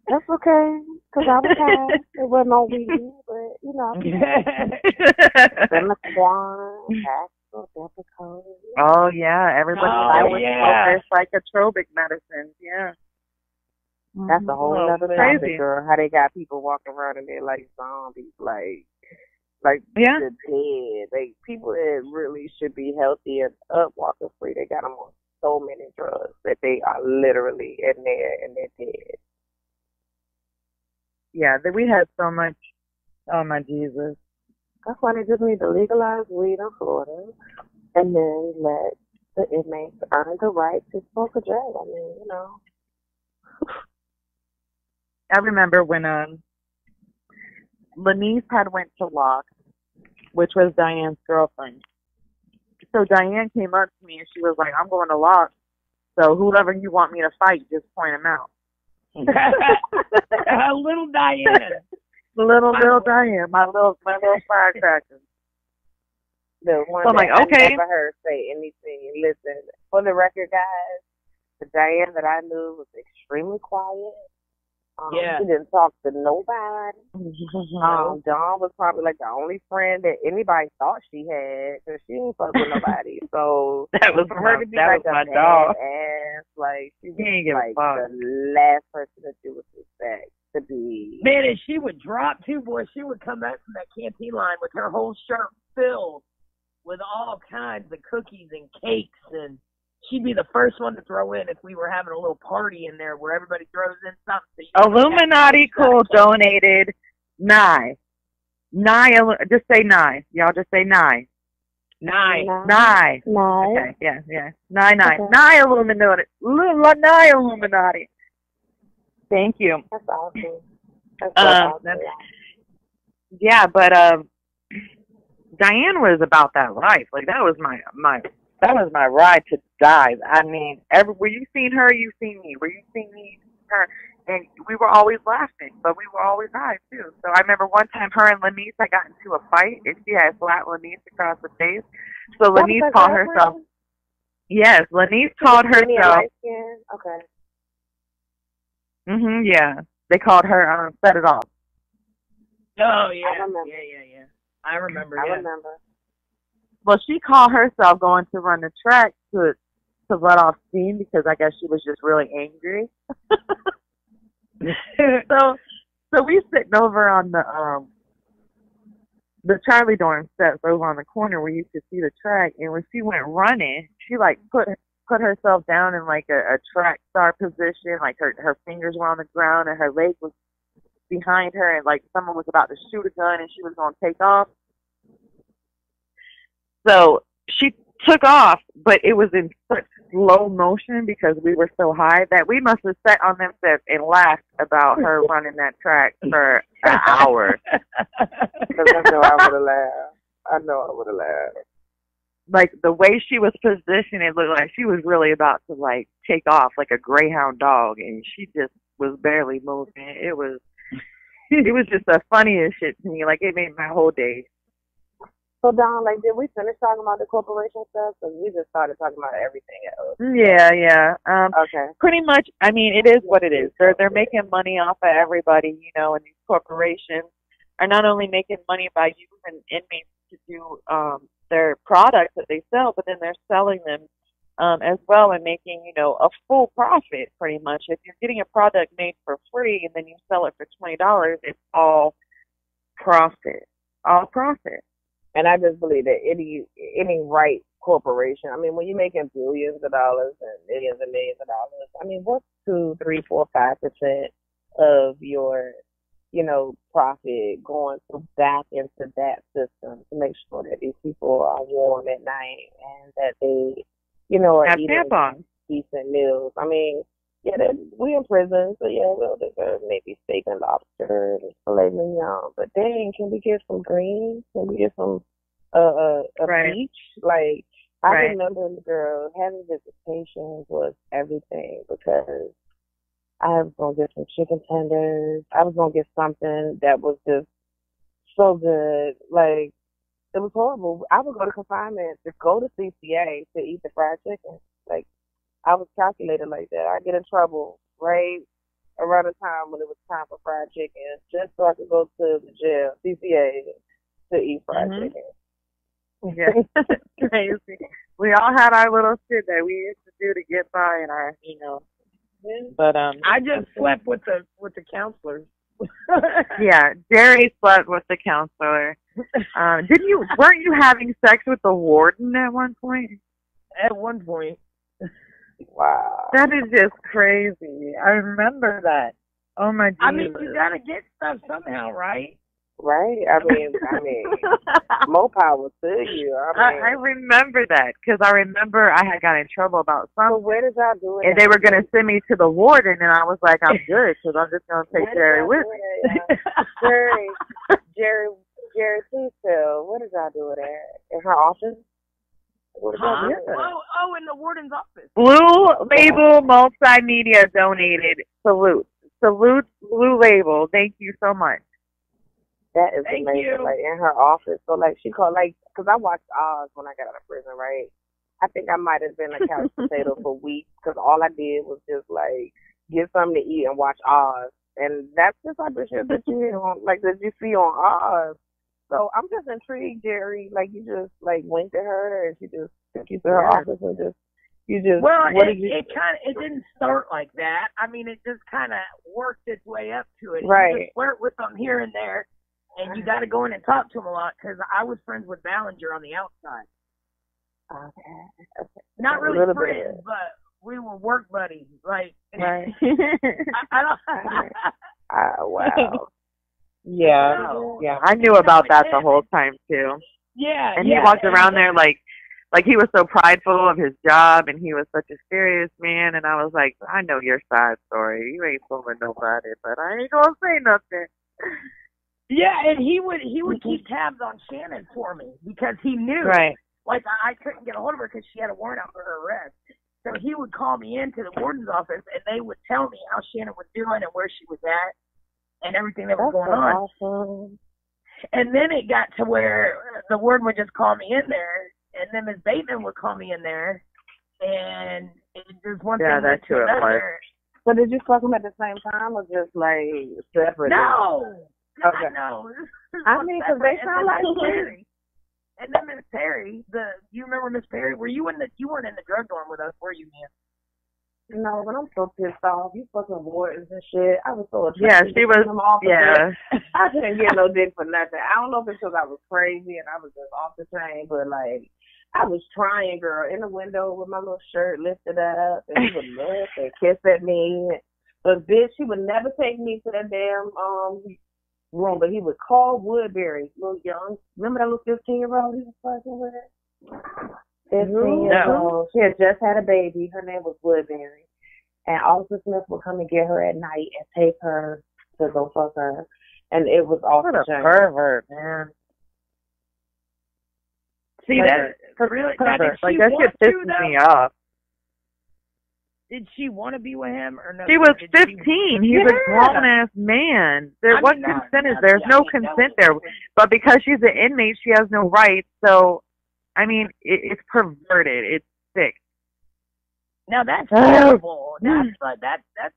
That's okay, because I was high. It wasn't no weed, but, you know. Semiquan, Paxil, Depakote. Oh, yeah. Everybody their psychotropic medicines. Yeah. That's a whole other topic, girl. How they got people walking around and they're like zombies, like the dead. Like people that really should be healthy and up walking free, they got them on so many drugs that they are literally in there and they're dead. Yeah, we had so much. Oh my Jesus! That's why they just need to legalize weed in Florida, and then let the inmates earn the right to smoke a drug. I mean, you know. I remember when Lanice had went to Locke, which was Diane's girlfriend. So Diane came up to me and she was like, I'm going to Locke, so whoever you want me to fight, just point him out. Little Diane. little Diane, my little firecracker. The one so I'm like, okay. I never heard say anything. Listen, for the record, guys, the Diane that I knew was extremely quiet. She didn't talk to nobody. Dawn was probably like the only friend that anybody thought she had because she didn't fuck with nobody. So that was for her to be like a dog. Ass, like she was like the last person that you would suspect to be. Man, and she would drop too, boy. She would come back from that canteen line with her whole shirt filled with all kinds of cookies and cakes, and she'd be the first one to throw in if we were having a little party in there where everybody throws in something. Illuminati Cool donated Nye. Just say Nye. Y'all just say Nye. Nye. Okay, yeah. Nye. Okay. Nye Illuminati. Nye Illuminati. Thank you. That's awesome. That's awesome. Yeah, but Diane was about that life. Like that was my ride to die. I mean, where you seen her, you seen me. Where you seen me, her. And we were always laughing, but we were always high, too. So I remember one time her and Lanice had gotten into a fight, and she had slapped Lanice across the face. So Lanice called herself... Yes, Lanice called herself... Okay. Yeah. They called her Set It Off. Oh, yeah. I remember. Yeah. I remember. Well, she called herself going to run the track to let off steam because I guess she was just really angry. So we sitting over on the Charlie dorm steps over on the corner where you could see the track, and when she went running, she like put herself down in like a track star position, like her fingers were on the ground and her leg was behind her, and like someone was about to shoot a gun and she was going to take off. So she took off, but it was in such slow motion because we were so high that we must have sat on them steps and laughed about her running that track for an hour. Because I know I would have laughed. Like the way she was positioned, it looked like she was really about to like take off like a greyhound dog, and she just was barely moving. It was just the funniest shit to me. Like it made my whole day. So, Dawn, like, did we finish talking about the corporation stuff? Because we just started talking about everything else. Yeah. Okay. Pretty much, I mean, it is what it is. They're making money off of everybody, you know, and these corporations are not only making money by using inmates to do their products that they sell, but then they're selling them as well, and making, a full profit pretty much. If you're getting a product made for free and then you sell it for $20, it's all profit. All profit. And I just believe that any right corporation, I mean, when you're making billions of dollars and millions and millions of dollars, I mean, what's 2, 3, 4, 5% of your, profit going back into that system to make sure that these people are warm at night and that they, are have eating tampons. decent meals. I mean, yeah, we in prison, so yeah, we'll deserve maybe steak and lobster and filet mignon. But dang, can we get some greens? Can we get some a peach? Like, I remember, girl, having visitations was everything because I was gonna get some chicken tenders. I was gonna get something that was just so good. Like, it was horrible. I would go to confinement to go to CCA to eat the fried chicken. Like, I was calculated like that. I get in trouble right around the time when it was time for fried chicken, just so I could go to the jail, CCA, to eat fried chicken. Yeah, crazy. We all had our little shit that we used to do to get by, and our, But I just slept with the counselors. Yeah, Jerry slept with the counselor. Weren't you having sex with the warden at one point? At one point. Wow. That is just crazy. I remember that. Oh my Jesus. I mean, you gotta get stuff somehow, right? Right? I mean, more power to you. I remember that because I remember I had got in trouble about something. So where did y'all do it? And they were going to send me to the warden, and I was like, I'm good because I'm just going to take Jerry with me. Jerry, please tell. Where did y'all do it at? In her office? Oh, in the warden's office. Blue Label Multimedia donated. Salute, Blue Label. Thank you so much. That is amazing. Like, in her office. So, like, she called, like, because I watched Oz when I got out of prison, right? I think I might have been a couch potato for weeks because all I did was just, like, get something to eat and watch Oz. And that's the type of shit that you hear on, like, that you see on Oz. So I'm just intrigued, Jerry. Like, you just, like, winked at her and she just took you to her office and just, well, it didn't start like that. I mean, it just kind of worked its way up to it. Right. You just flirt with them here and there. And you got to go in and talk to him a lot because I was friends with Ballinger on the outside. Okay. Not really friends, but we were work buddies. Like, right. I don't. Wow. Yeah. I knew about that the whole time too. Yeah. And he walked around there like he was so prideful of his job, and he was such a serious man. And I was like, I know your side story. You ain't fooling nobody, but I ain't gonna say nothing. Yeah, and he would keep tabs on Shannon for me because he knew, right? Like I couldn't get a hold of her because she had a warrant out for her arrest. So he would call me into the warden's office, and they would tell me how Shannon was doing and where she was at, and everything that was going on. Awesome. And then it got to where the warden would just call me in there, and then Ms. Bateman would call me in there, and it just one thing led to another. So did you fuck them at the same time or just like separate? No. Okay. No. I mean, because they sound like Perry. And then Miss Perry, you remember Miss Perry? You weren't in the drug dorm with us, were you, man? No, but I'm so pissed off. You fucking wardens and shit. I was so attracted. Yeah, she was. Yeah. I couldn't get no dick for nothing. I don't know if it's because I was crazy and I was just off the chain, but like I was trying, girl, in the window with my little shirt lifted up, and he would look and kiss at me. But bitch, he would never take me to that damn room, but he would call Woodbury, little young. Remember that little 15-year-old he was fucking with? 15 years old. She had just had a baby. Her name was Woodbury. And Officer Smith would come and get her at night and take her to go fuck her. And it was off the chain. What a pervert, man. See, that really, that shit pisses me off. Did she want to be with him or no? She was 15. He's a grown-ass man. What consent is there? There's no consent there. But because she's an inmate, she has no rights. So, I mean, it's perverted. It's sick. Now, that's terrible. That's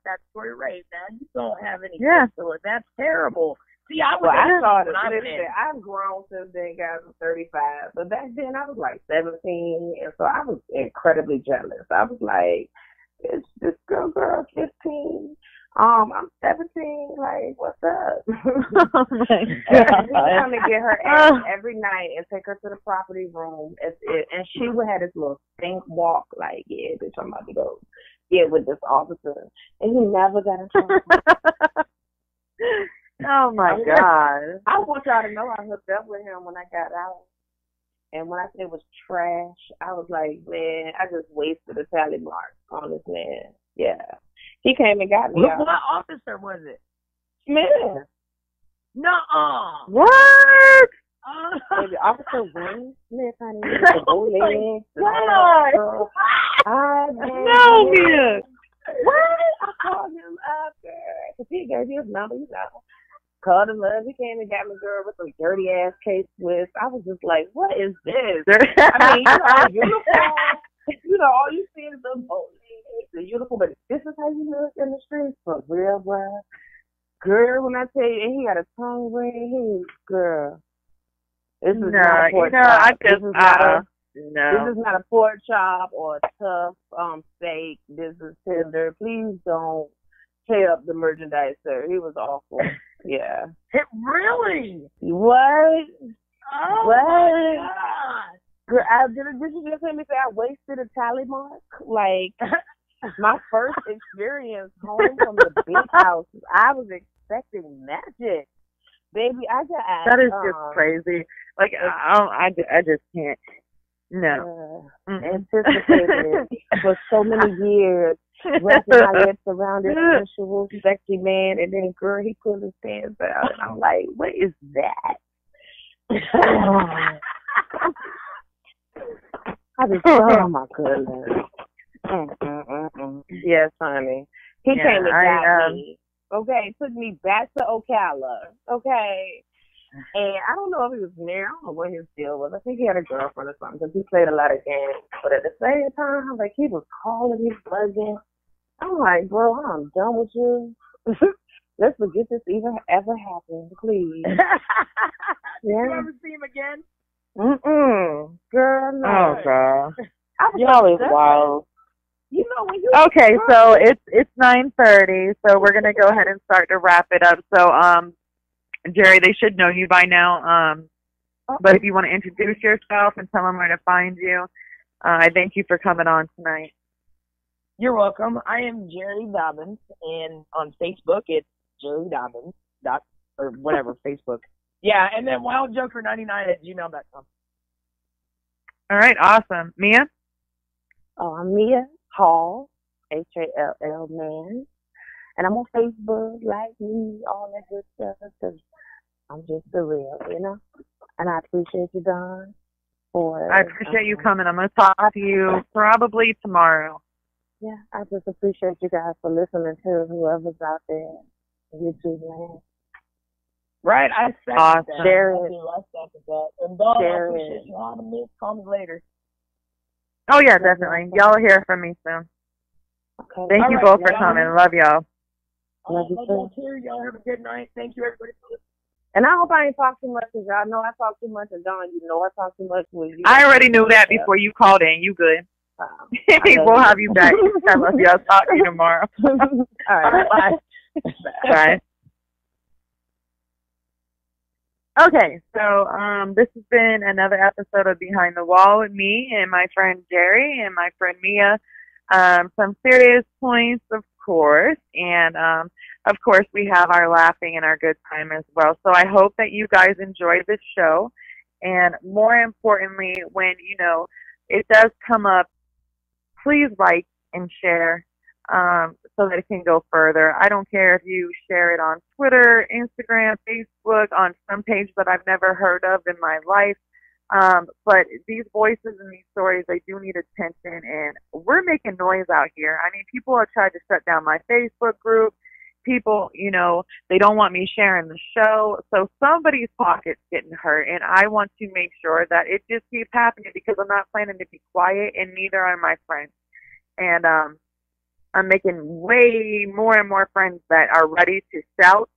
statutory rape, man. You don't have any rights to it. That's terrible. See, I was Well, I started. when I went in. I've grown since then, guys. I'm 35, but back then I was like 17, and so I was incredibly jealous. I was like, "It's this girl, 15. I'm 17. Like, what's up?" Oh my And we God. come and get her ass every night and take her to the property room, and she would have this little stink walk, like, "Yeah, bitch, I'm about to go get with this officer," and he never got in trouble. Oh my God. I want y'all to know I hooked up with him when I got out. And when I say it was trash, I was like, man, I just wasted a tally mark on this man. Yeah. He came and got me out. What officer was it? Man. Nuh-uh. What? Baby, Officer Wayne Smith, honey. The old lady. God. No, Mia. What? I called him up, girl. Because he gave me his number, you know. Called him up. He came and got me, girl, with some dirty ass K-Swiss. I was just like, what is this? I mean, uniform. All you see is the uniform, but this is how you look in the streets for real, bro. Girl, when I tell you, and he got a tongue ring, girl. This is not a pork chop. This is not a pork chop or a tough steak. This is tender. Please don't tear up the merchandise, sir. He was awful. Yeah. Really? What? Oh what? My God. Girl, did you just hear me say I wasted a tally mark? Like, my first experience home from the big house, I was expecting magic. Baby, I got asked. That is just crazy. Like, I just can't. No. Anticipated for so many years, wrapping my lips around this sensual, sexy man, and then, girl, he pulled his pants out, and I'm like, what is that? I just, oh my goodness. Yes, honey. He came and got me. Okay, took me back to Ocala. Okay. And I don't know if he was married. I don't know what his deal was. I think he had a girlfriend or something because he played a lot of games. But at the same time, like, he was calling me, bugging. I'm like, bro, I'm done with you. Let's forget this even ever happened, please. Did you ever see him again? Girl, no. Oh, girl. Y'all is wild. You know when you Okay, so it's 9:30, so we're gonna go ahead and start to wrap it up. So Jerry, they should know you by now. But if you want to introduce yourself and tell them where to find you, I thank you for coming on tonight. You're welcome. I am Jerry Dobbins, and on Facebook it's Jerry Dobbins or whatever Facebook. Yeah, and then wildjoker99@gmail.com. All right, awesome. Mia? Oh, I'm Mia Hall, Hall man. And I'm on Facebook, like me, all that good stuff, because I'm just the real, you know? And I appreciate you, Don. I appreciate you coming. I'm going to talk to you probably tomorrow. Yeah, I just appreciate you guys for listening to whoever's out there. YouTube land. Right, I second awesome. that. Share it. I second that. And Don, I appreciate you having me. Call me later. Oh, yeah, definitely. Y'all will hear from me soon. Okay. Thank you both for coming. Love y'all. Love you too. Y'all have a good night. Thank you, everybody, for listening. And I hope I ain't talk too much, because y'all know I talk too much, and Don, you know I talk too much with you. I already knew that before you called in. You good. We'll have you back. I love you. I'll talk to you tomorrow. All right. Bye. Bye. Okay, so this has been another episode of Behind the Wall with me and my friend Jerry and my friend Mia. Some serious points, of course, and of course we have our laughing and our good time as well. So I hope that you guys enjoyed this show, and more importantly, when it does come up, please like and share so that it can go further. I don't care if you share it on Twitter, Instagram, Facebook, on some page that I've never heard of in my life. But these voices and these stories, they do need attention, and we're making noise out here. I mean, people have tried to shut down my Facebook group. People, they don't want me sharing the show. So somebody's pocket's getting hurt, and I want to make sure that it just keeps happening, because I'm not planning to be quiet, and neither are my friends. And I'm making way more and more friends that are ready to shout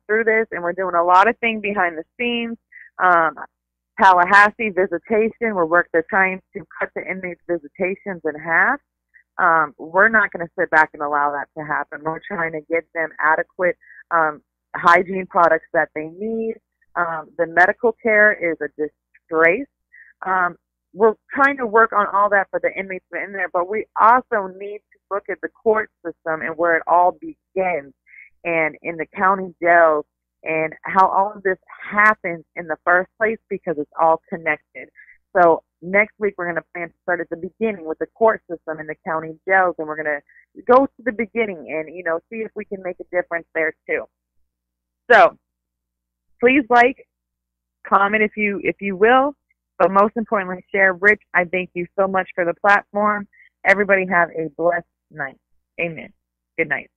through this, and we're doing a lot of things behind the scenes. Tallahassee visitation, they're trying to cut the inmates' visitations in half. We're not going to sit back and allow that to happen. We're trying to get them adequate hygiene products that they need. The medical care is a disgrace. We're trying to work on all that for the inmates that are in there, but we also need to look at the court system and where it all begins, and in the county jails, and how all of this happens in the first place, because it's all connected. So next week we're going to plan to start at the beginning with the court system and the county jails, and we're going to go to the beginning and, see if we can make a difference there too. So please comment if you will, but most importantly, share. Rich, I thank you so much for the platform. Everybody have a blessed night. Amen. Good night.